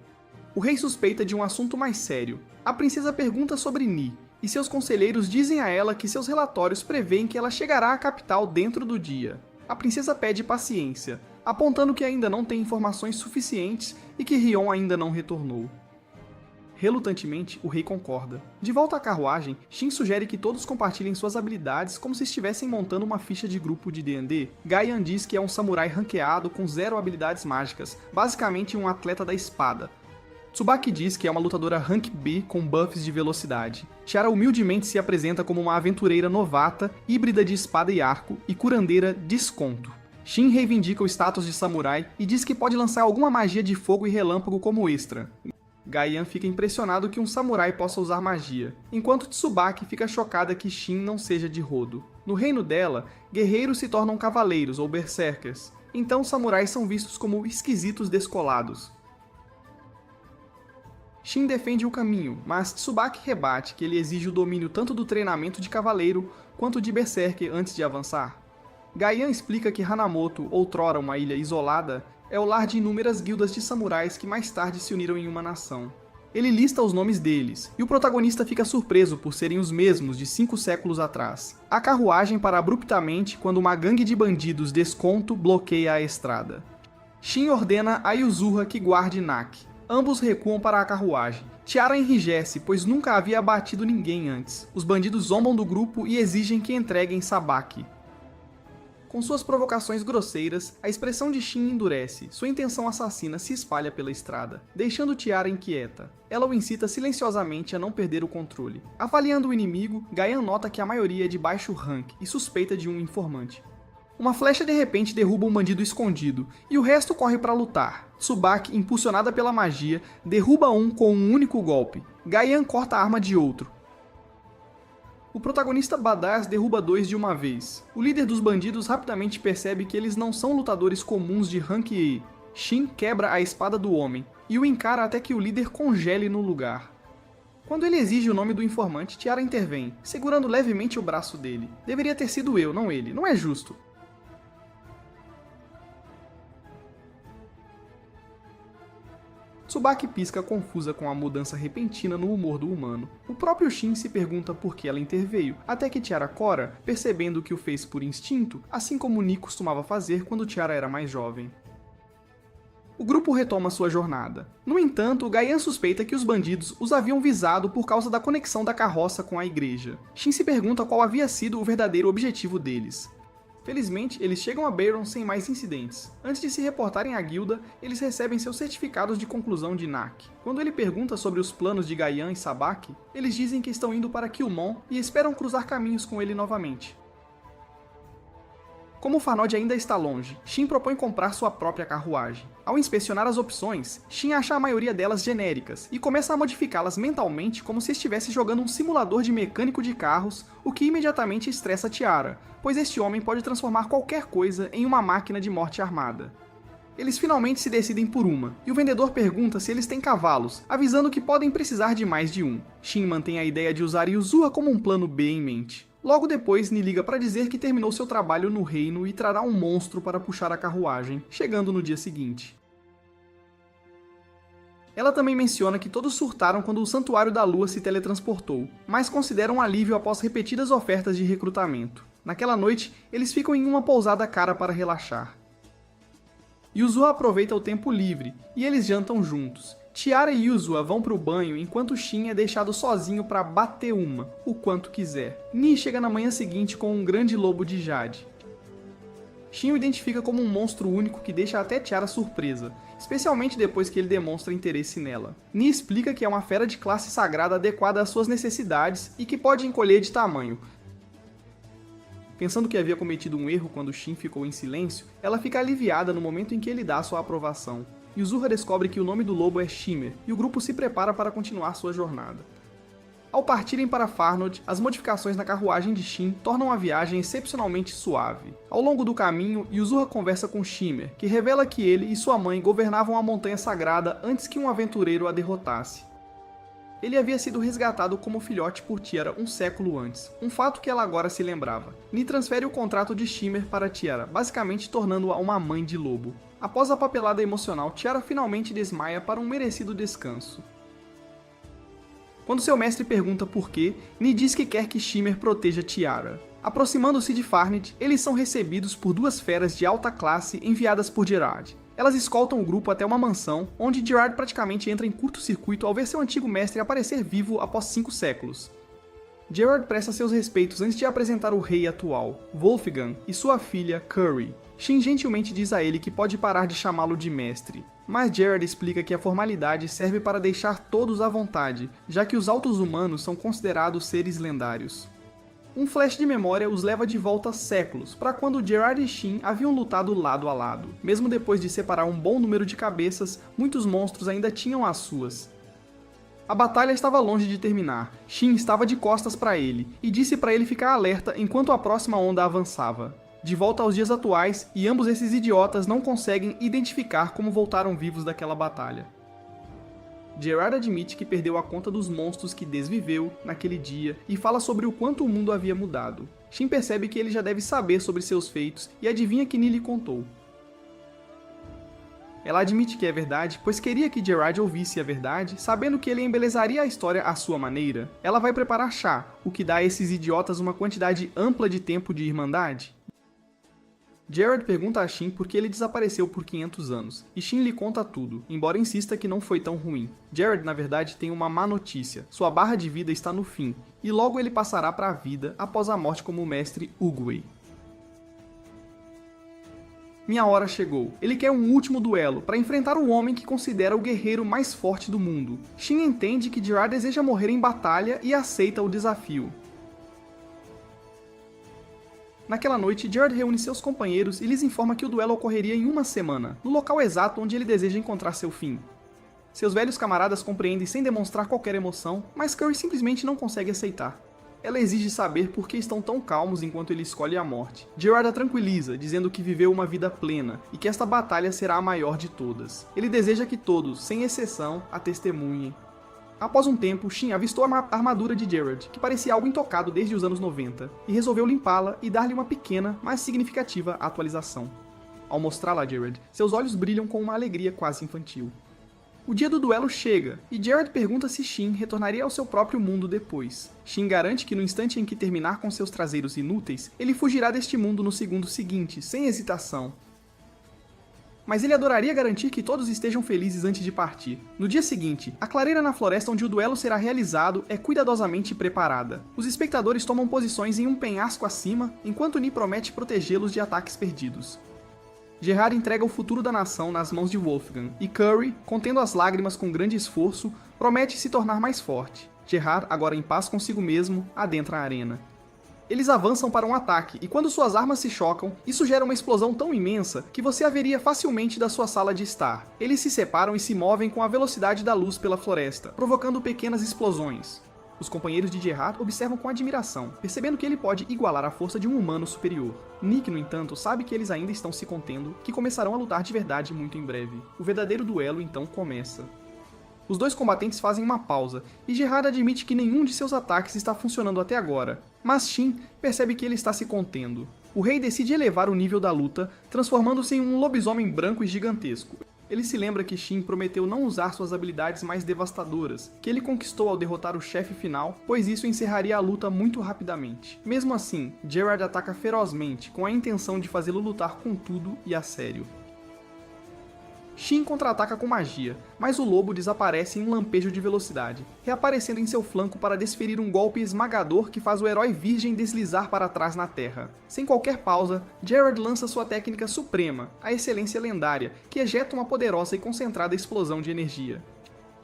[SPEAKER 1] O rei suspeita de um assunto mais sério. A princesa pergunta sobre Ni, e seus conselheiros dizem a ela que seus relatórios preveem que ela chegará à capital dentro do dia. A princesa pede paciência, apontando que ainda não tem informações suficientes e que Rion ainda não retornou. Relutantemente, o rei concorda. De volta à carruagem, Shin sugere que todos compartilhem suas habilidades como se estivessem montando uma ficha de grupo de D&D. Gaian diz que é um samurai ranqueado com 0 habilidades mágicas, basicamente um atleta da espada. Tsubaki diz que é uma lutadora Rank B com buffs de velocidade. Tiara humildemente se apresenta como uma aventureira novata, híbrida de espada e arco, e curandeira desconto. Shin reivindica o status de samurai e diz que pode lançar alguma magia de fogo e relâmpago como extra. Gaian fica impressionado que um samurai possa usar magia, enquanto Tsubaki fica chocada que Shin não seja de Rodo. No reino dela, guerreiros se tornam cavaleiros ou berserkers, então samurais são vistos como esquisitos descolados. Shin defende o caminho, mas Tsubaki rebate que ele exige o domínio tanto do treinamento de cavaleiro quanto de berserker antes de avançar. Gaian explica que Hanamoto, outrora uma ilha isolada, é o lar de inúmeras guildas de samurais que mais tarde se uniram em uma nação. Ele lista os nomes deles, e o protagonista fica surpreso por serem os mesmos de 5 séculos atrás. A carruagem para abruptamente quando uma gangue de bandidos desconto bloqueia a estrada. Shin ordena a Yuzuha que guarde Naki. Ambos recuam para a carruagem. Tiara enrijece, pois nunca havia abatido ninguém antes. Os bandidos zombam do grupo e exigem que entreguem Sabaki. Com suas provocações grosseiras, a expressão de Shin endurece, sua intenção assassina se espalha pela estrada, deixando Tiara inquieta. Ela o incita silenciosamente a não perder o controle. Avaliando o inimigo, Gaian nota que a maioria é de baixo rank e suspeita de um informante. Uma flecha de repente derruba um bandido escondido, e o resto corre para lutar. Tsubaki, impulsionada pela magia, derruba um com um único golpe. Gaian corta a arma de outro. O protagonista badass derruba 2 de uma vez. O líder dos bandidos rapidamente percebe que eles não são lutadores comuns de rank E. Shin quebra a espada do homem, e o encara até que o líder congele no lugar. Quando ele exige o nome do informante, Tiara intervém, segurando levemente o braço dele. Deveria ter sido eu, não ele. Não é justo. Tsubaki pisca confusa com a mudança repentina no humor do humano. O próprio Shin se pergunta por que ela interveio, até que Tiara cora, percebendo que o fez por instinto, assim como Ni costumava fazer quando Tiara era mais jovem. O grupo retoma sua jornada. No entanto, Gaian suspeita que os bandidos os haviam visado por causa da conexão da carroça com a igreja. Shin se pergunta qual havia sido o verdadeiro objetivo deles. Felizmente, eles chegam a Bayron sem mais incidentes. Antes de se reportarem à guilda, eles recebem seus certificados de conclusão de Naki. Quando ele pergunta sobre os planos de Gaian e Sabaki, eles dizem que estão indo para Killmon e esperam cruzar caminhos com ele novamente. Como Farnod ainda está longe, Shin propõe comprar sua própria carruagem. Ao inspecionar as opções, Shin acha a maioria delas genéricas e começa a modificá-las mentalmente como se estivesse jogando um simulador de mecânico de carros, o que imediatamente estressa Tiara, pois este homem pode transformar qualquer coisa em uma máquina de morte armada. Eles finalmente se decidem por uma, e o vendedor pergunta se eles têm cavalos, avisando que podem precisar de mais de um. Shin mantém a ideia de usar Yuzuha como um plano B em mente. Logo depois, Ni liga para dizer que terminou seu trabalho no reino e trará um monstro para puxar a carruagem, chegando no dia seguinte. Ela também menciona que todos surtaram quando o Santuário da Lua se teletransportou, mas consideram um alívio após repetidas ofertas de recrutamento. Naquela noite, eles ficam em uma pousada cara para relaxar. Yuzuha aproveita o tempo livre, e eles jantam juntos. Tiara e Yuzuha vão pro banho enquanto Shin é deixado sozinho para bater uma, o quanto quiser. Ni chega na manhã seguinte com um grande lobo de jade. Shin o identifica como um monstro único que deixa até Tiara surpresa, especialmente depois que ele demonstra interesse nela. Ni explica que é uma fera de classe sagrada adequada às suas necessidades e que pode encolher de tamanho. Pensando que havia cometido um erro quando Shin ficou em silêncio, ela fica aliviada no momento em que ele dá sua aprovação. Yuzuha descobre que o nome do lobo é Shimmer, e o grupo se prepara para continuar sua jornada. Ao partirem para Farnod, as modificações na carruagem de Shin tornam a viagem excepcionalmente suave. Ao longo do caminho, Yuzuha conversa com Shimmer, que revela que ele e sua mãe governavam a Montanha Sagrada antes que um aventureiro a derrotasse. Ele havia sido resgatado como filhote por Tiara um século antes, um fato que ela agora se lembrava. Ni transfere o contrato de Shimmer para Tiara, basicamente tornando-a uma mãe de lobo. Após a papelada emocional, Tiara finalmente desmaia para um merecido descanso. Quando seu mestre pergunta por quê, Ni diz que quer que Shimmer proteja Tiara. Aproximando-se de Farned, eles são recebidos por 2 feras de alta classe enviadas por Gerard. Elas escoltam o grupo até uma mansão, onde Gerard praticamente entra em curto-circuito ao ver seu antigo mestre aparecer vivo após 5 séculos. Gerard presta seus respeitos antes de apresentar o rei atual, Wolfgang, e sua filha, Curry. Shin gentilmente diz a ele que pode parar de chamá-lo de mestre, mas Gerard explica que a formalidade serve para deixar todos à vontade, já que os altos humanos são considerados seres lendários. Um flash de memória os leva de volta séculos, para quando Gerard e Shin haviam lutado lado a lado. Mesmo depois de separar um bom número de cabeças, muitos monstros ainda tinham as suas. A batalha estava longe de terminar. Shin estava de costas para ele, e disse para ele ficar alerta enquanto a próxima onda avançava. De volta aos dias atuais, e ambos esses idiotas não conseguem identificar como voltaram vivos daquela batalha. Gerard admite que perdeu a conta dos monstros que desviveu naquele dia e fala sobre o quanto o mundo havia mudado. Shin percebe que ele já deve saber sobre seus feitos e adivinha que Nili contou. Ela admite que é verdade, pois queria que Gerard ouvisse a verdade, sabendo que ele embelezaria a história à sua maneira. Ela vai preparar chá, o que dá a esses idiotas uma quantidade ampla de tempo de irmandade. Gerard pergunta a Shin por que ele desapareceu por 500 anos, e Shin lhe conta tudo, embora insista que não foi tão ruim. Gerard, na verdade, tem uma má notícia. Sua barra de vida está no fim, e logo ele passará para a vida após a morte como mestre Oogway. Minha hora chegou. Ele quer um último duelo, para enfrentar o homem que considera o guerreiro mais forte do mundo. Shin entende que Gerard deseja morrer em batalha e aceita o desafio. Naquela noite, Gerard reúne seus companheiros e lhes informa que o duelo ocorreria em uma semana, no local exato onde ele deseja encontrar seu fim. Seus velhos camaradas compreendem sem demonstrar qualquer emoção, mas Curry simplesmente não consegue aceitar. Ela exige saber por que estão tão calmos enquanto ele escolhe a morte. Gerard a tranquiliza, dizendo que viveu uma vida plena e que esta batalha será a maior de todas. Ele deseja que todos, sem exceção, a testemunhem. Após um tempo, Shin avistou a armadura de Gerard, que parecia algo intocado desde os anos 90, e resolveu limpá-la e dar-lhe uma pequena, mas significativa atualização. Ao mostrá-la a Gerard, seus olhos brilham com uma alegria quase infantil. O dia do duelo chega, e Gerard pergunta se Shin retornaria ao seu próprio mundo depois. Shin garante que no instante em que terminar com seus traseiros inúteis, ele fugirá deste mundo no segundo seguinte, sem hesitação. Mas ele adoraria garantir que todos estejam felizes antes de partir. No dia seguinte, a clareira na floresta onde o duelo será realizado é cuidadosamente preparada. Os espectadores tomam posições em um penhasco acima, enquanto Ni promete protegê-los de ataques perdidos. Gerard entrega o futuro da nação nas mãos de Wolfgang, e Curry, contendo as lágrimas com grande esforço, promete se tornar mais forte. Gerard, agora em paz consigo mesmo, adentra a arena. Eles avançam para um ataque, e quando suas armas se chocam, isso gera uma explosão tão imensa que você a veria facilmente da sua sala de estar. Eles se separam e se movem com a velocidade da luz pela floresta, provocando pequenas explosões. Os companheiros de Gerard observam com admiração, percebendo que ele pode igualar a força de um humano superior. Nick, no entanto, sabe que eles ainda estão se contendo, que começarão a lutar de verdade muito em breve. O verdadeiro duelo então começa. Os dois combatentes fazem uma pausa, e Gerard admite que nenhum de seus ataques está funcionando até agora, mas Shin percebe que ele está se contendo. O rei decide elevar o nível da luta, transformando-se em um lobisomem branco e gigantesco. Ele se lembra que Shin prometeu não usar suas habilidades mais devastadoras, que ele conquistou ao derrotar o chefe final, pois isso encerraria a luta muito rapidamente. Mesmo assim, Gerard ataca ferozmente, com a intenção de fazê-lo lutar com tudo e a sério. Shin contra-ataca com magia, mas o lobo desaparece em um lampejo de velocidade, reaparecendo em seu flanco para desferir um golpe esmagador que faz o herói virgem deslizar para trás na terra. Sem qualquer pausa, Gerard lança sua técnica suprema, a excelência lendária, que ejeta uma poderosa e concentrada explosão de energia.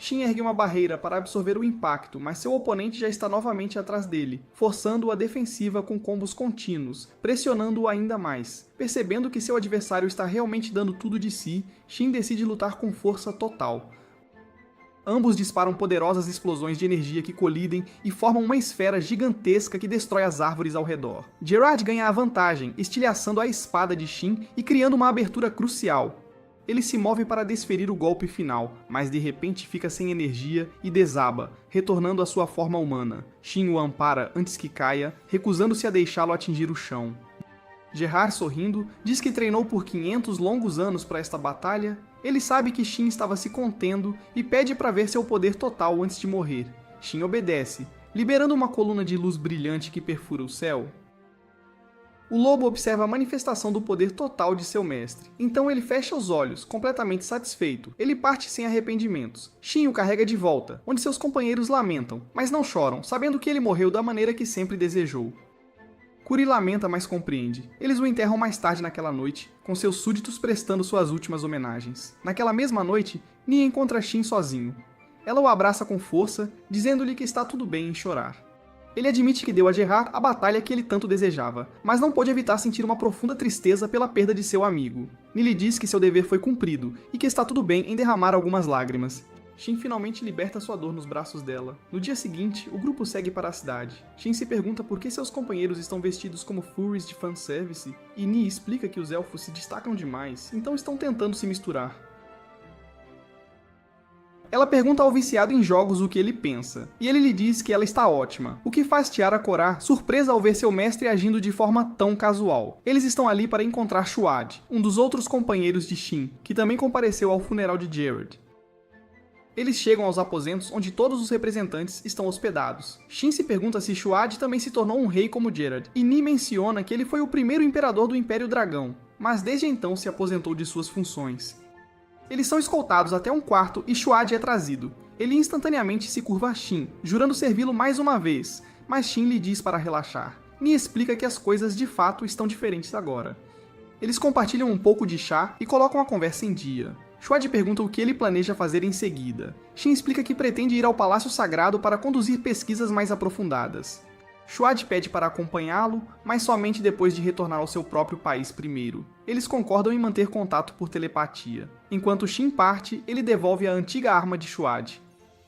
[SPEAKER 1] Shin ergue uma barreira para absorver o impacto, mas seu oponente já está novamente atrás dele, forçando-o à defensiva com combos contínuos, pressionando-o ainda mais. Percebendo que seu adversário está realmente dando tudo de si, Shin decide lutar com força total. Ambos disparam poderosas explosões de energia que colidem e formam uma esfera gigantesca que destrói as árvores ao redor. Gerard ganha a vantagem, estilhaçando a espada de Shin e criando uma abertura crucial. Ele se move para desferir o golpe final, mas de repente fica sem energia e desaba, retornando à sua forma humana. Shin o ampara antes que caia, recusando-se a deixá-lo atingir o chão. Gerard, sorrindo, diz que treinou por 500 longos anos para esta batalha. Ele sabe que Shin estava se contendo e pede para ver seu poder total antes de morrer. Shin obedece, liberando uma coluna de luz brilhante que perfura o céu. O lobo observa a manifestação do poder total de seu mestre. Então ele fecha os olhos, completamente satisfeito. Ele parte sem arrependimentos. Shin o carrega de volta, onde seus companheiros lamentam, mas não choram, sabendo que ele morreu da maneira que sempre desejou. Kuri lamenta, mas compreende. Eles o enterram mais tarde naquela noite, com seus súditos prestando suas últimas homenagens. Naquela mesma noite, Nia encontra Shin sozinho. Ela o abraça com força, dizendo-lhe que está tudo bem em chorar. Ele admite que deu a Gerard a batalha que ele tanto desejava, mas não pôde evitar sentir uma profunda tristeza pela perda de seu amigo. Ni lhe diz que seu dever foi cumprido, e que está tudo bem em derramar algumas lágrimas. Shin finalmente liberta sua dor nos braços dela. No dia seguinte, o grupo segue para a cidade. Shin se pergunta por que seus companheiros estão vestidos como furries de fanservice, e Ni explica que os elfos se destacam demais, então estão tentando se misturar. Ela pergunta ao viciado em jogos o que ele pensa, e ele lhe diz que ela está ótima, o que faz Tiara corar, surpresa ao ver seu mestre agindo de forma tão casual. Eles estão ali para encontrar Shuad, um dos outros companheiros de Shin, que também compareceu ao funeral de Gerard. Eles chegam aos aposentos onde todos os representantes estão hospedados. Shin se pergunta se Shuad também se tornou um rei como Gerard, e Ni menciona que ele foi o primeiro imperador do Império Dragão, mas desde então se aposentou de suas funções. Eles são escoltados até um quarto e Shuad é trazido. Ele instantaneamente se curva a Shin, jurando servi-lo mais uma vez, mas Shin lhe diz para relaxar. Ni explica que as coisas de fato estão diferentes agora. Eles compartilham um pouco de chá e colocam a conversa em dia. Shuad pergunta o que ele planeja fazer em seguida. Shin explica que pretende ir ao Palácio Sagrado para conduzir pesquisas mais aprofundadas. Shuad pede para acompanhá-lo, mas somente depois de retornar ao seu próprio país primeiro. Eles concordam em manter contato por telepatia. Enquanto Shin parte, ele devolve a antiga arma de Shuad.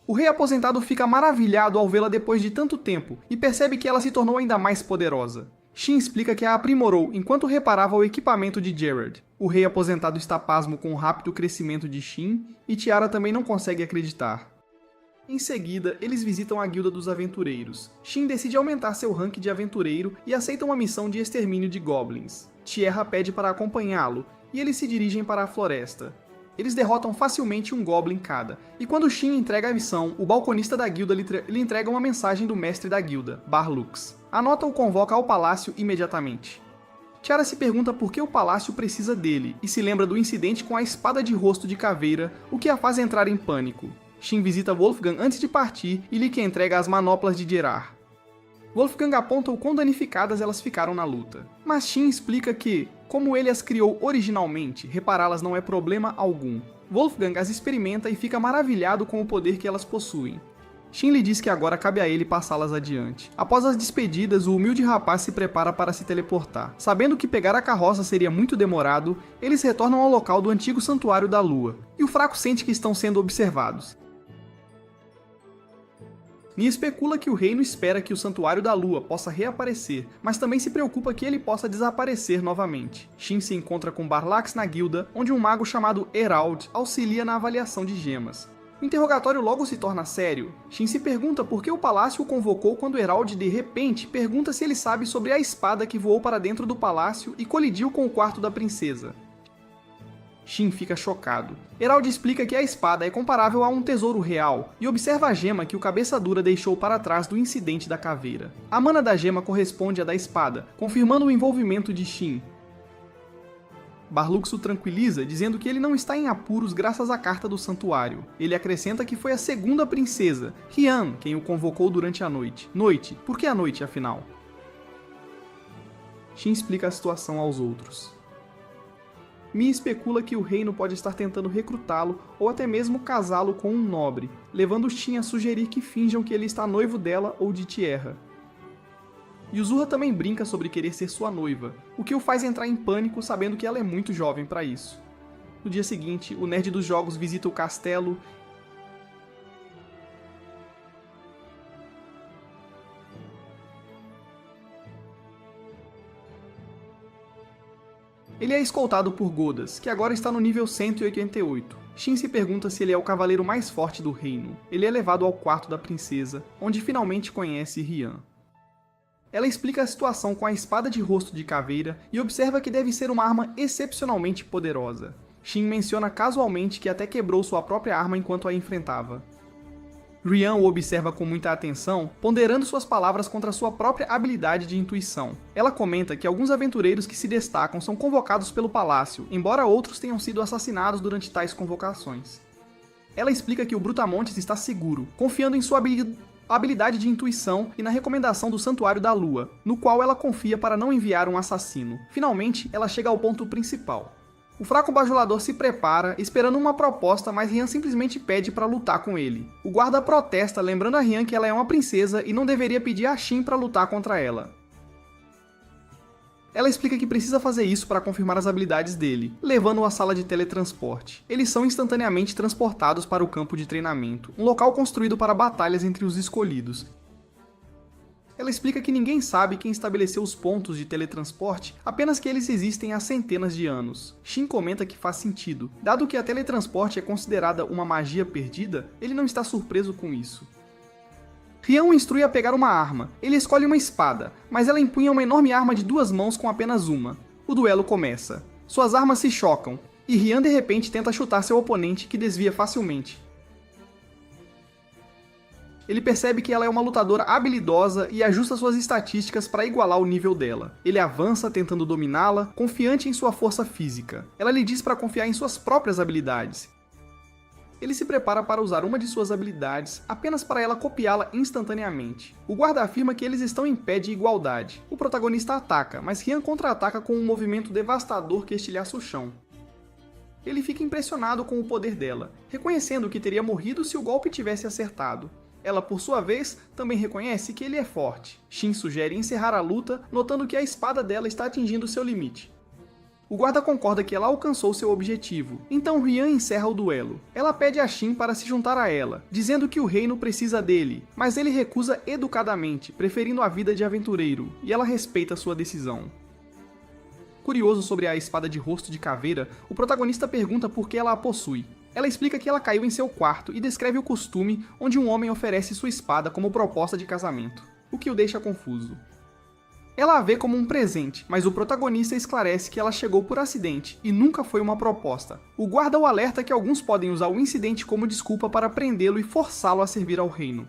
[SPEAKER 1] O rei aposentado fica maravilhado ao vê-la depois de tanto tempo e percebe que ela se tornou ainda mais poderosa. Shin explica que a aprimorou enquanto reparava o equipamento de Gerard. O rei aposentado está pasmo com o rápido crescimento de Shin e Tiara também não consegue acreditar. Em seguida, eles visitam a Guilda dos Aventureiros. Shin decide aumentar seu rank de aventureiro e aceita uma missão de extermínio de goblins. Tierra pede para acompanhá-lo, e eles se dirigem para a floresta. Eles derrotam facilmente um goblin cada, e quando Shin entrega a missão, o balconista da guilda lhe entrega uma mensagem do mestre da guilda, Barlux. A nota o convoca ao palácio imediatamente. Tiara se pergunta por que o palácio precisa dele, e se lembra do incidente com a espada de rosto de caveira, o que a faz entrar em pânico. Shin visita Wolfgang antes de partir e lhe entrega as manoplas de Gerard. Wolfgang aponta o quão danificadas elas ficaram na luta, mas Shin explica que, como ele as criou originalmente, repará-las não é problema algum. Wolfgang as experimenta e fica maravilhado com o poder que elas possuem. Shin lhe diz que agora cabe a ele passá-las adiante. Após as despedidas, o humilde rapaz se prepara para se teleportar. Sabendo que pegar a carroça seria muito demorado, eles retornam ao local do antigo Santuário da Lua, e o fraco sente que estão sendo observados. Ni especula que o reino espera que o Santuário da Lua possa reaparecer, mas também se preocupa que ele possa desaparecer novamente. Shin se encontra com Barlax na guilda, onde um mago chamado Herald auxilia na avaliação de gemas. O interrogatório logo se torna sério. Shin se pergunta por que o palácio o convocou quando Herald de repente pergunta se ele sabe sobre a espada que voou para dentro do palácio e colidiu com o quarto da princesa. Shin fica chocado. Herald explica que a espada é comparável a um tesouro real e observa a gema que o Cabeça Dura deixou para trás do incidente da caveira. A mana da gema corresponde à da espada, confirmando o envolvimento de Shin. Barlux o tranquiliza, dizendo que ele não está em apuros graças à carta do santuário. Ele acrescenta que foi a segunda princesa, Rian, quem o convocou durante a noite. Noite, por que a noite afinal? Shin explica a situação aos outros. Mi especula que o reino pode estar tentando recrutá-lo ou até mesmo casá-lo com um nobre, levando Shin a sugerir que finjam que ele está noivo dela ou de Tierra. Yuzurra também brinca sobre querer ser sua noiva, o que o faz entrar em pânico sabendo que ela é muito jovem para isso. No dia seguinte, o nerd dos jogos visita o castelo Ele é escoltado por Godas, que agora está no nível 188. Shin se pergunta se ele é o cavaleiro mais forte do reino. Ele é levado ao quarto da princesa, onde finalmente conhece Rian. Ela explica a situação com a espada de rosto de caveira e observa que deve ser uma arma excepcionalmente poderosa. Shin menciona casualmente que até quebrou sua própria arma enquanto a enfrentava. Rian o observa com muita atenção, ponderando suas palavras contra sua própria habilidade de intuição. Ela comenta que alguns aventureiros que se destacam são convocados pelo palácio, embora outros tenham sido assassinados durante tais convocações. Ela explica que o Brutamontes está seguro, confiando em sua habilidade de intuição e na recomendação do Santuário da Lua, no qual ela confia para não enviar um assassino. Finalmente, ela chega ao ponto principal. O fraco bajulador se prepara, esperando uma proposta, mas Rian simplesmente pede para lutar com ele. O guarda protesta, lembrando a Rian que ela é uma princesa e não deveria pedir a Shin para lutar contra ela. Ela explica que precisa fazer isso para confirmar as habilidades dele, levando-o à sala de teletransporte. Eles são instantaneamente transportados para o campo de treinamento, um local construído para batalhas entre os escolhidos. Ela explica que ninguém sabe quem estabeleceu os pontos de teletransporte, apenas que eles existem há centenas de anos. Shin comenta que faz sentido. Dado que a teletransporte é considerada uma magia perdida, ele não está surpreso com isso. Rian o instrui a pegar uma arma. Ele escolhe uma espada, mas ela empunha uma enorme arma de 2 mãos com apenas uma. O duelo começa. Suas armas se chocam, e Rian de repente tenta chutar seu oponente, que desvia facilmente. Ele percebe que ela é uma lutadora habilidosa e ajusta suas estatísticas para igualar o nível dela. Ele avança tentando dominá-la, confiante em sua força física. Ela lhe diz para confiar em suas próprias habilidades. Ele se prepara para usar uma de suas habilidades, apenas para ela copiá-la instantaneamente. O guarda afirma que eles estão em pé de igualdade. O protagonista ataca, mas Rian contra-ataca com um movimento devastador que estilhaça o chão. Ele fica impressionado com o poder dela, reconhecendo que teria morrido se o golpe tivesse acertado. Ela, por sua vez, também reconhece que ele é forte. Shin sugere encerrar a luta, notando que a espada dela está atingindo seu limite. O guarda concorda que ela alcançou seu objetivo, então Rian encerra o duelo. Ela pede a Shin para se juntar a ela, dizendo que o reino precisa dele, mas ele recusa educadamente, preferindo a vida de aventureiro, e ela respeita sua decisão. Curioso sobre a espada de rosto de caveira, o protagonista pergunta por que ela a possui. Ela explica que ela caiu em seu quarto e descreve o costume onde um homem oferece sua espada como proposta de casamento, o que o deixa confuso. Ela a vê como um presente, mas o protagonista esclarece que ela chegou por acidente e nunca foi uma proposta. O guarda o alerta que alguns podem usar o incidente como desculpa para prendê-lo e forçá-lo a servir ao reino.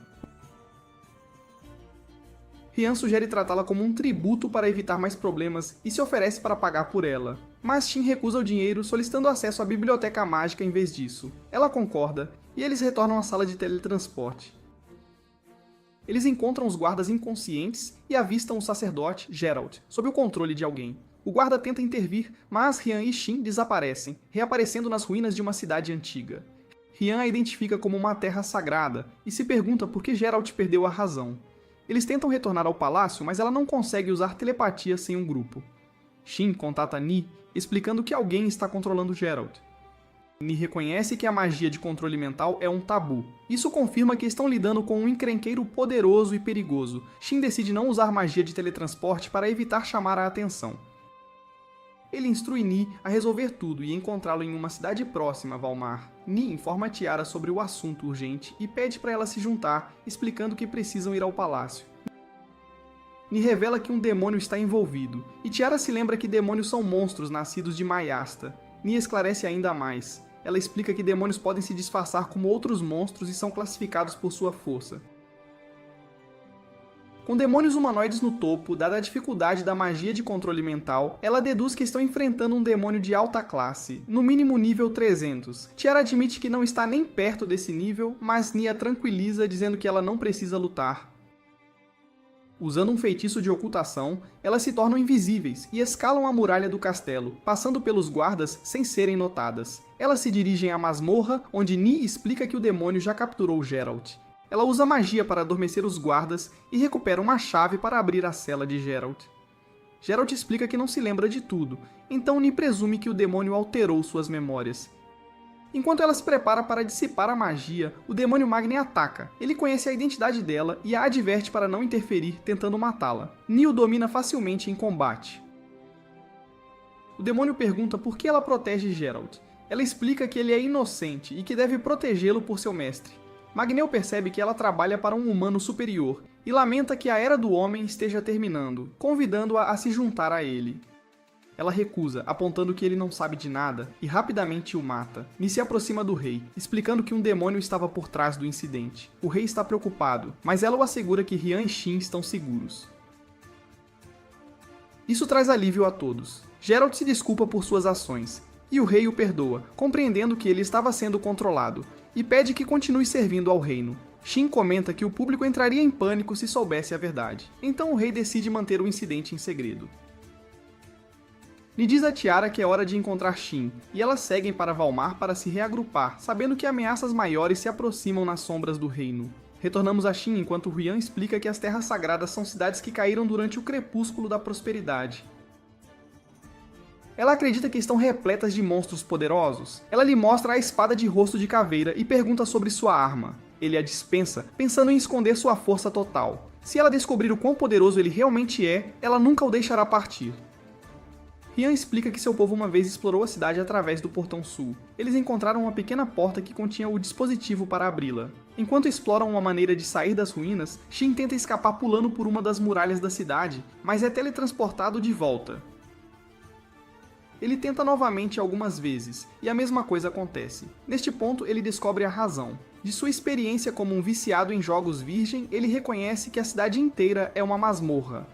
[SPEAKER 1] Rian sugere tratá-la como um tributo para evitar mais problemas e se oferece para pagar por ela. Mas Shin recusa o dinheiro, solicitando acesso à biblioteca mágica em vez disso. Ela concorda, e eles retornam à sala de teletransporte. Eles encontram os guardas inconscientes e avistam o sacerdote, Geralt, sob o controle de alguém. O guarda tenta intervir, mas Rian e Shin desaparecem, reaparecendo nas ruínas de uma cidade antiga. Rian a identifica como uma terra sagrada, e se pergunta por que Geralt perdeu a razão. Eles tentam retornar ao palácio, mas ela não consegue usar telepatia sem um grupo. Shin contata Ni, explicando que alguém está controlando Geralt. Ni reconhece que a magia de controle mental é um tabu. Isso confirma que estão lidando com um encrenqueiro poderoso e perigoso. Shin decide não usar magia de teletransporte para evitar chamar a atenção. Ele instrui Ni a resolver tudo e encontrá-lo em uma cidade próxima, Valmar. Ni informa Tiara sobre o assunto urgente e pede para ela se juntar, explicando que precisam ir ao palácio. Ni revela que um demônio está envolvido, e Tiara se lembra que demônios são monstros nascidos de Mayasta. Ni esclarece ainda mais. Ela explica que demônios podem se disfarçar como outros monstros e são classificados por sua força. Com demônios humanoides no topo, dada a dificuldade da magia de controle mental, ela deduz que estão enfrentando um demônio de alta classe, no mínimo nível 300. Tiara admite que não está nem perto desse nível, mas Ni a tranquiliza dizendo que ela não precisa lutar. Usando um feitiço de ocultação, elas se tornam invisíveis e escalam a muralha do castelo, passando pelos guardas sem serem notadas. Elas se dirigem à masmorra, onde Ni explica que o demônio já capturou Geralt. Ela usa magia para adormecer os guardas e recupera uma chave para abrir a cela de Geralt. Geralt explica que não se lembra de tudo, então Ni presume que o demônio alterou suas memórias. Enquanto ela se prepara para dissipar a magia, o demônio Magni ataca. Ele conhece a identidade dela e a adverte para não interferir, tentando matá-la. Ni o domina facilmente em combate. O demônio pergunta por que ela protege Geralt. Ela explica que ele é inocente e que deve protegê-lo por seu mestre. Magneu percebe que ela trabalha para um humano superior e lamenta que a Era do Homem esteja terminando, convidando-a a se juntar a ele. Ela recusa, apontando que ele não sabe de nada, e rapidamente o mata. Ni se aproxima do rei, explicando que um demônio estava por trás do incidente. O rei está preocupado, mas ela o assegura que Ryan e Shin estão seguros. Isso traz alívio a todos. Geralt se desculpa por suas ações, e o rei o perdoa, compreendendo que ele estava sendo controlado, e pede que continue servindo ao reino. Shin comenta que o público entraria em pânico se soubesse a verdade, então o rei decide manter o incidente em segredo. Ni diz a Tiara que é hora de encontrar Shin, e elas seguem para Valmar para se reagrupar, sabendo que ameaças maiores se aproximam nas sombras do reino. Retornamos a Shin enquanto Ryan explica que as Terras Sagradas são cidades que caíram durante o crepúsculo da prosperidade. Ela acredita que estão repletas de monstros poderosos. Ela lhe mostra a espada de rosto de caveira e pergunta sobre sua arma. Ele a dispensa, pensando em esconder sua força total. Se ela descobrir o quão poderoso ele realmente é, ela nunca o deixará partir. Ryan explica que seu povo uma vez explorou a cidade através do Portão Sul. Eles encontraram uma pequena porta que continha o dispositivo para abri-la. Enquanto exploram uma maneira de sair das ruínas, Shin tenta escapar pulando por uma das muralhas da cidade, mas é teletransportado de volta. Ele tenta novamente algumas vezes, e a mesma coisa acontece. Neste ponto, ele descobre a razão. De sua experiência como um viciado em jogos virgem, ele reconhece que a cidade inteira é uma masmorra.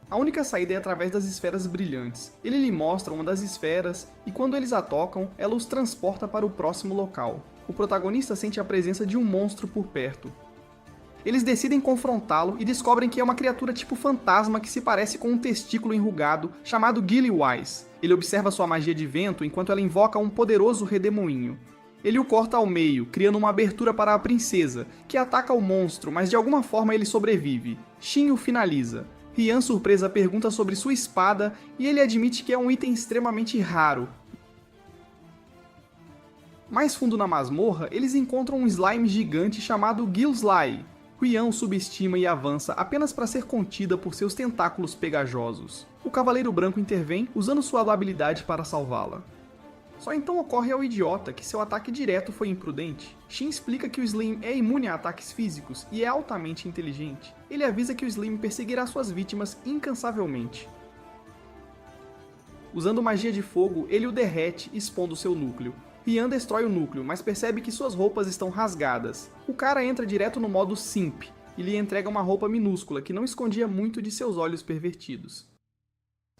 [SPEAKER 1] A única saída é através das esferas brilhantes. Ele lhe mostra uma das esferas, e quando eles a tocam, ela os transporta para o próximo local. O protagonista sente a presença de um monstro por perto. Eles decidem confrontá-lo e descobrem que é uma criatura tipo fantasma que se parece com um testículo enrugado chamado Gilly-Wise. Ele observa sua magia de vento enquanto ela invoca um poderoso redemoinho. Ele o corta ao meio, criando uma abertura para a princesa, que ataca o monstro, mas de alguma forma ele sobrevive. Shin o finaliza. Ryan, surpresa, pergunta sobre sua espada e ele admite que é um item extremamente raro. Mais fundo na masmorra, eles encontram um slime gigante chamado Gilsly. Ryan o subestima e avança apenas para ser contida por seus tentáculos pegajosos. O Cavaleiro Branco intervém, usando sua habilidade para salvá-la. Só então ocorre ao idiota que seu ataque direto foi imprudente. Shin explica que o Slim é imune a ataques físicos e é altamente inteligente. Ele avisa que o Slim perseguirá suas vítimas incansavelmente. Usando magia de fogo, ele o derrete, expondo seu núcleo. Ryan destrói o núcleo, mas percebe que suas roupas estão rasgadas. O cara entra direto no modo Simp e lhe entrega uma roupa minúscula que não escondia muito de seus olhos pervertidos.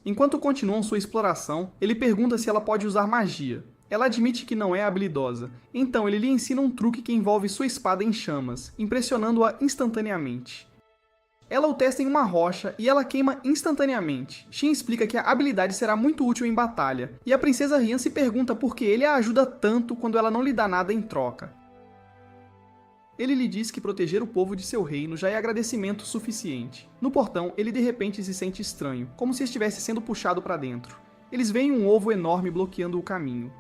[SPEAKER 1] Enquanto continuam sua exploração, ele pergunta se ela pode usar magia. Ela admite que não é habilidosa, então ele lhe ensina um truque que envolve sua espada em chamas, impressionando-a instantaneamente. Ela o testa em uma rocha e ela queima instantaneamente. Shin explica que a habilidade será muito útil em batalha, e a princesa Ryan se pergunta por que ele a ajuda tanto quando ela não lhe dá nada em troca. Ele lhe diz que proteger o povo de seu reino já é agradecimento suficiente. No portão, ele de repente se sente estranho, como se estivesse sendo puxado para dentro. Eles veem um ovo enorme bloqueando o caminho.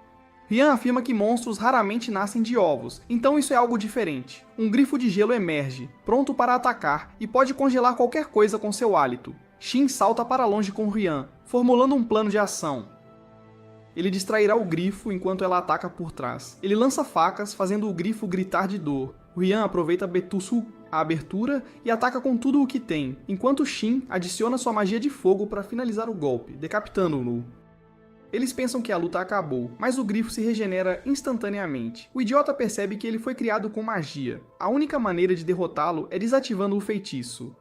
[SPEAKER 1] Ryan afirma que monstros raramente nascem de ovos, então isso é algo diferente. Um grifo de gelo emerge, pronto para atacar, e pode congelar qualquer coisa com seu hálito. Shin salta para longe com Ryan, formulando um plano de ação. Ele distrairá o grifo enquanto ela ataca por trás. Ele lança facas, fazendo o grifo gritar de dor. Ryan aproveita Betusu, a abertura, e ataca com tudo o que tem, enquanto Shin adiciona sua magia de fogo para finalizar o golpe, decapitando-o. Eles pensam que a luta acabou, mas o grifo se regenera instantaneamente. O idiota percebe que ele foi criado com magia. A única maneira de derrotá-lo é desativando o feitiço.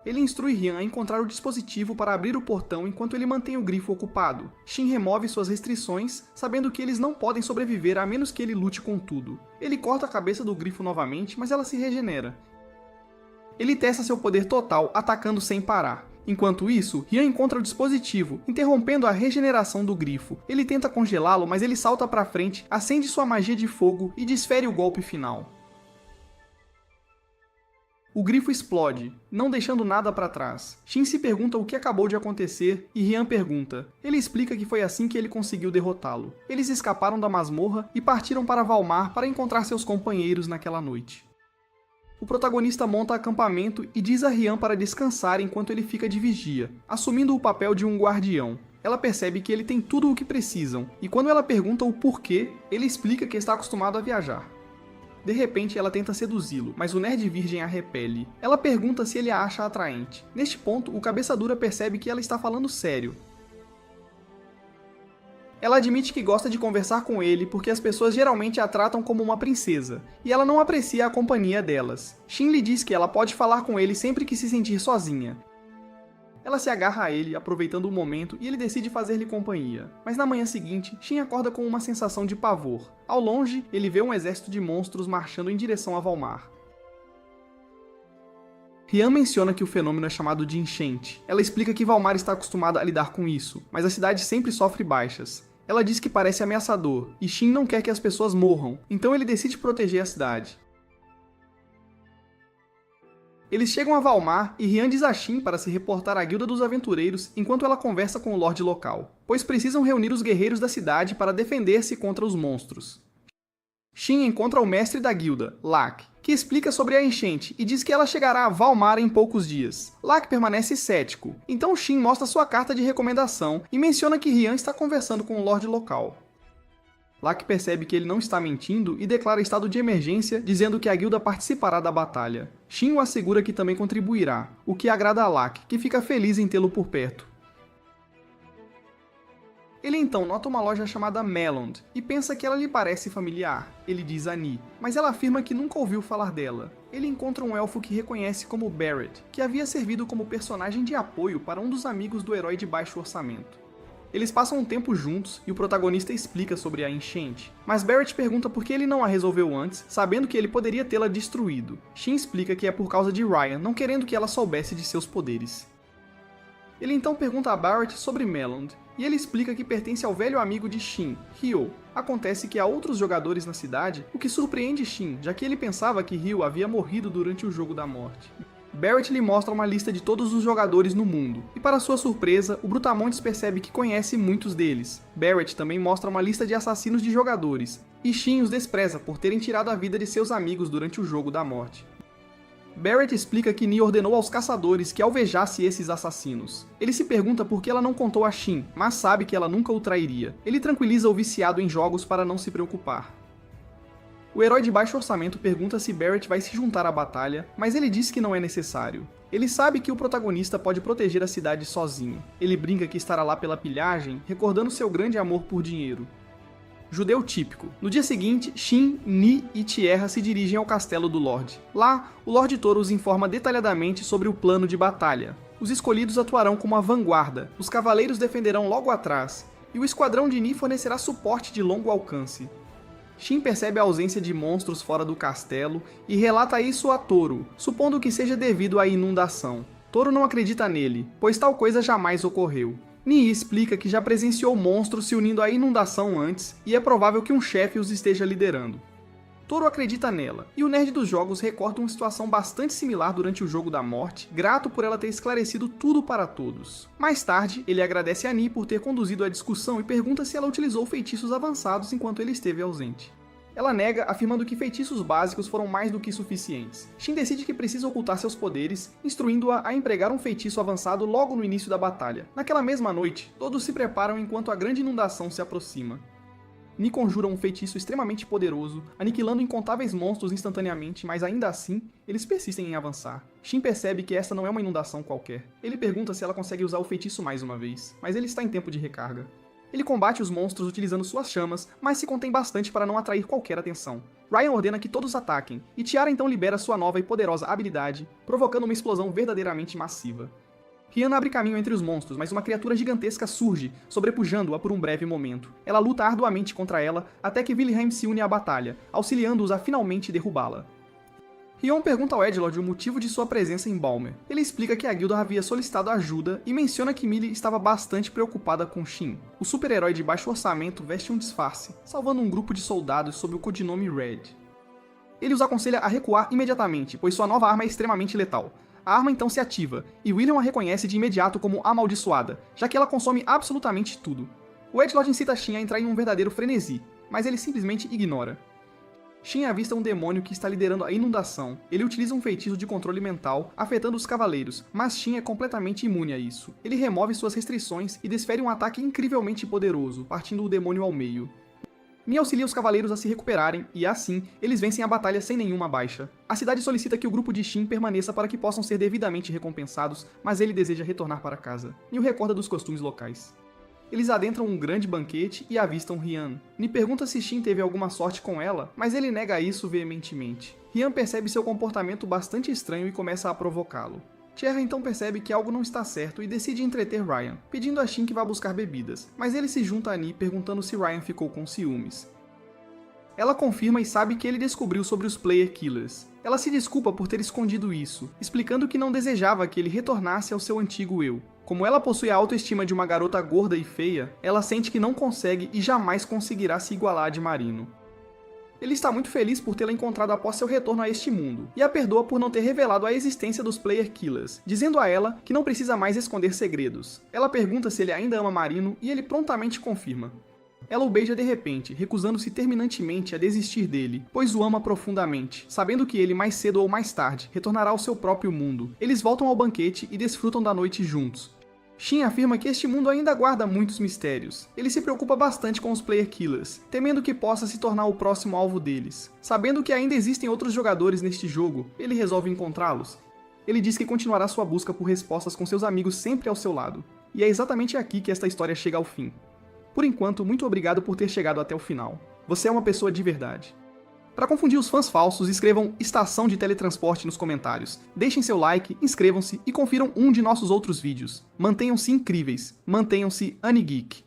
[SPEAKER 1] Ele instrui Ryan a encontrar o dispositivo para abrir o portão enquanto ele mantém o grifo ocupado. Shin remove suas restrições, sabendo que eles não podem sobreviver a menos que ele lute com tudo. Ele corta a cabeça do grifo novamente, mas ela se regenera. Ele testa seu poder total, atacando sem parar. Enquanto isso, Ryan encontra o dispositivo, interrompendo a regeneração do grifo. Ele tenta congelá-lo, mas ele salta para frente, acende sua magia de fogo e desfere o golpe final. O grifo explode, não deixando nada para trás. Shin se pergunta o que acabou de acontecer e Ryan pergunta. Ele explica que foi assim que ele conseguiu derrotá-lo. Eles escaparam da masmorra e partiram para Valmar para encontrar seus companheiros naquela noite. O protagonista monta acampamento e diz a Ryan para descansar enquanto ele fica de vigia, assumindo o papel de um guardião. Ela percebe que ele tem tudo o que precisam, e quando ela pergunta o porquê, ele explica que está acostumado a viajar. De repente, ela tenta seduzi-lo, mas o nerd virgem a repele. Ela pergunta se ele a acha atraente. Neste ponto, o cabeça dura percebe que ela está falando sério. Ela admite que gosta de conversar com ele porque as pessoas geralmente a tratam como uma princesa, e ela não aprecia a companhia delas. Shin lhe diz que ela pode falar com ele sempre que se sentir sozinha. Ela se agarra a ele, aproveitando o momento, e ele decide fazer-lhe companhia. Mas na manhã seguinte, Shin acorda com uma sensação de pavor. Ao longe, ele vê um exército de monstros marchando em direção a Valmar. Rian menciona que o fenômeno é chamado de enchente. Ela explica que Valmar está acostumada a lidar com isso, mas a cidade sempre sofre baixas. Ela diz que parece ameaçador, e Shin não quer que as pessoas morram, então ele decide proteger a cidade. Eles chegam a Valmar e Rian diz a Shin para se reportar à Guilda dos Aventureiros enquanto ela conversa com o Lorde local, pois precisam reunir os guerreiros da cidade para defender-se contra os monstros. Shin encontra o mestre da guilda, Lak, que explica sobre a enchente e diz que ela chegará a Valmar em poucos dias. Lak permanece cético, então Shin mostra sua carta de recomendação e menciona que Rian está conversando com o Lorde local. Lak percebe que ele não está mentindo e declara estado de emergência, dizendo que a guilda participará da batalha. Shin o assegura que também contribuirá, o que agrada a Lak, que fica feliz em tê-lo por perto. Ele então nota uma loja chamada Melond e pensa que ela lhe parece familiar. Ele diz a Ni, mas ela afirma que nunca ouviu falar dela. Ele encontra um elfo que reconhece como Barrett, que havia servido como personagem de apoio para um dos amigos do herói de baixo orçamento. Eles passam um tempo juntos e o protagonista explica sobre a enchente, mas Barrett pergunta por que ele não a resolveu antes, sabendo que ele poderia tê-la destruído. Shin explica que é por causa de Ryan, não querendo que ela soubesse de seus poderes. Ele então pergunta a Barrett sobre Melond, e ele explica que pertence ao velho amigo de Shin, Ryo. Acontece que há outros jogadores na cidade, o que surpreende Shin, já que ele pensava que Ryo havia morrido durante o Jogo da Morte. Barrett lhe mostra uma lista de todos os jogadores no mundo, e para sua surpresa, o Brutamontes percebe que conhece muitos deles. Barrett também mostra uma lista de assassinos de jogadores, e Shin os despreza por terem tirado a vida de seus amigos durante o Jogo da Morte. Barrett explica que Ni ordenou aos caçadores que alvejasse esses assassinos. Ele se pergunta por que ela não contou a Shin, mas sabe que ela nunca o trairia. Ele tranquiliza o viciado em jogos para não se preocupar. O herói de baixo orçamento pergunta se Barrett vai se juntar à batalha, mas ele diz que não é necessário. Ele sabe que o protagonista pode proteger a cidade sozinho. Ele brinca que estará lá pela pilhagem, recordando seu grande amor por dinheiro. Judeu típico. No dia seguinte, Shin, Ni e Tierra se dirigem ao castelo do Lorde. Lá, o Lorde Toro os informa detalhadamente sobre o plano de batalha. Os escolhidos atuarão como a vanguarda, os cavaleiros defenderão logo atrás, e o esquadrão de Ni fornecerá suporte de longo alcance. Shin percebe a ausência de monstros fora do castelo e relata isso a Toro, supondo que seja devido à inundação. Toro não acredita nele, pois tal coisa jamais ocorreu. Ni explica que já presenciou monstros se unindo à inundação antes e é provável que um chefe os esteja liderando. Toro acredita nela, e o nerd dos jogos recorda uma situação bastante similar durante o Jogo da Morte, grato por ela ter esclarecido tudo para todos. Mais tarde, ele agradece a Ni por ter conduzido a discussão e pergunta se ela utilizou feitiços avançados enquanto ele esteve ausente. Ela nega, afirmando que feitiços básicos foram mais do que suficientes. Shin decide que precisa ocultar seus poderes, instruindo-a a empregar um feitiço avançado logo no início da batalha. Naquela mesma noite, todos se preparam enquanto a grande inundação se aproxima. Ni conjura um feitiço extremamente poderoso, aniquilando incontáveis monstros instantaneamente, mas ainda assim, eles persistem em avançar. Shin percebe que essa não é uma inundação qualquer. Ele pergunta se ela consegue usar o feitiço mais uma vez, mas ele está em tempo de recarga. Ele combate os monstros utilizando suas chamas, mas se contém bastante para não atrair qualquer atenção. Ryan ordena que todos ataquem, e Tiara então libera sua nova e poderosa habilidade, provocando uma explosão verdadeiramente massiva. Rian abre caminho entre os monstros, mas uma criatura gigantesca surge, sobrepujando-a por um breve momento. Ela luta arduamente contra ela, até que Wilhelm se une à batalha, auxiliando-os a finalmente derrubá-la. Rion pergunta ao Edgelord o motivo de sua presença em Balmer. Ele explica que a guilda havia solicitado ajuda e menciona que Millie estava bastante preocupada com Shin. O super-herói de baixo orçamento veste um disfarce, salvando um grupo de soldados sob o codinome Red. Ele os aconselha a recuar imediatamente, pois sua nova arma é extremamente letal. A arma então se ativa, e William a reconhece de imediato como amaldiçoada, já que ela consome absolutamente tudo. O Edgelord incita Shin a entrar em um verdadeiro frenesi, mas ele simplesmente ignora. Shin avista um demônio que está liderando a inundação. Ele utiliza um feitiço de controle mental, afetando os cavaleiros, mas Shin é completamente imune a isso. Ele remove suas restrições e desfere um ataque incrivelmente poderoso, partindo o demônio ao meio. Ni auxilia os cavaleiros a se recuperarem e, assim, eles vencem a batalha sem nenhuma baixa. A cidade solicita que o grupo de Shin permaneça para que possam ser devidamente recompensados, mas ele deseja retornar para casa. Ni o recorda dos costumes locais. Eles adentram um grande banquete e avistam Rian. Ni pergunta se Shin teve alguma sorte com ela, mas ele nega isso veementemente. Rian percebe seu comportamento bastante estranho e começa a provocá-lo. Tierra então percebe que algo não está certo e decide entreter Ryan, pedindo a Shin que vá buscar bebidas, mas ele se junta a Ni perguntando se Ryan ficou com ciúmes. Ela confirma e sabe que ele descobriu sobre os Player Killers. Ela se desculpa por ter escondido isso, explicando que não desejava que ele retornasse ao seu antigo eu. Como ela possui a autoestima de uma garota gorda e feia, ela sente que não consegue e jamais conseguirá se igualar a de Marino. Ele está muito feliz por tê-la encontrado após seu retorno a este mundo, e a perdoa por não ter revelado a existência dos Player Killers, dizendo a ela que não precisa mais esconder segredos. Ela pergunta se ele ainda ama Marino e ele prontamente confirma. Ela o beija de repente, recusando-se terminantemente a desistir dele, pois o ama profundamente, sabendo que ele mais cedo ou mais tarde retornará ao seu próprio mundo. Eles voltam ao banquete e desfrutam da noite juntos. Shin afirma que este mundo ainda guarda muitos mistérios. Ele se preocupa bastante com os Player Killers, temendo que possa se tornar o próximo alvo deles. Sabendo que ainda existem outros jogadores neste jogo, ele resolve encontrá-los. Ele diz que continuará sua busca por respostas com seus amigos sempre ao seu lado. E é exatamente aqui que esta história chega ao fim. Por enquanto, muito obrigado por ter chegado até o final. Você é uma pessoa de verdade. Para confundir os fãs falsos, escrevam Estação de Teletransporte nos comentários. Deixem seu like, inscrevam-se e confiram um de nossos outros vídeos. Mantenham-se incríveis. Mantenham-se Anigeek.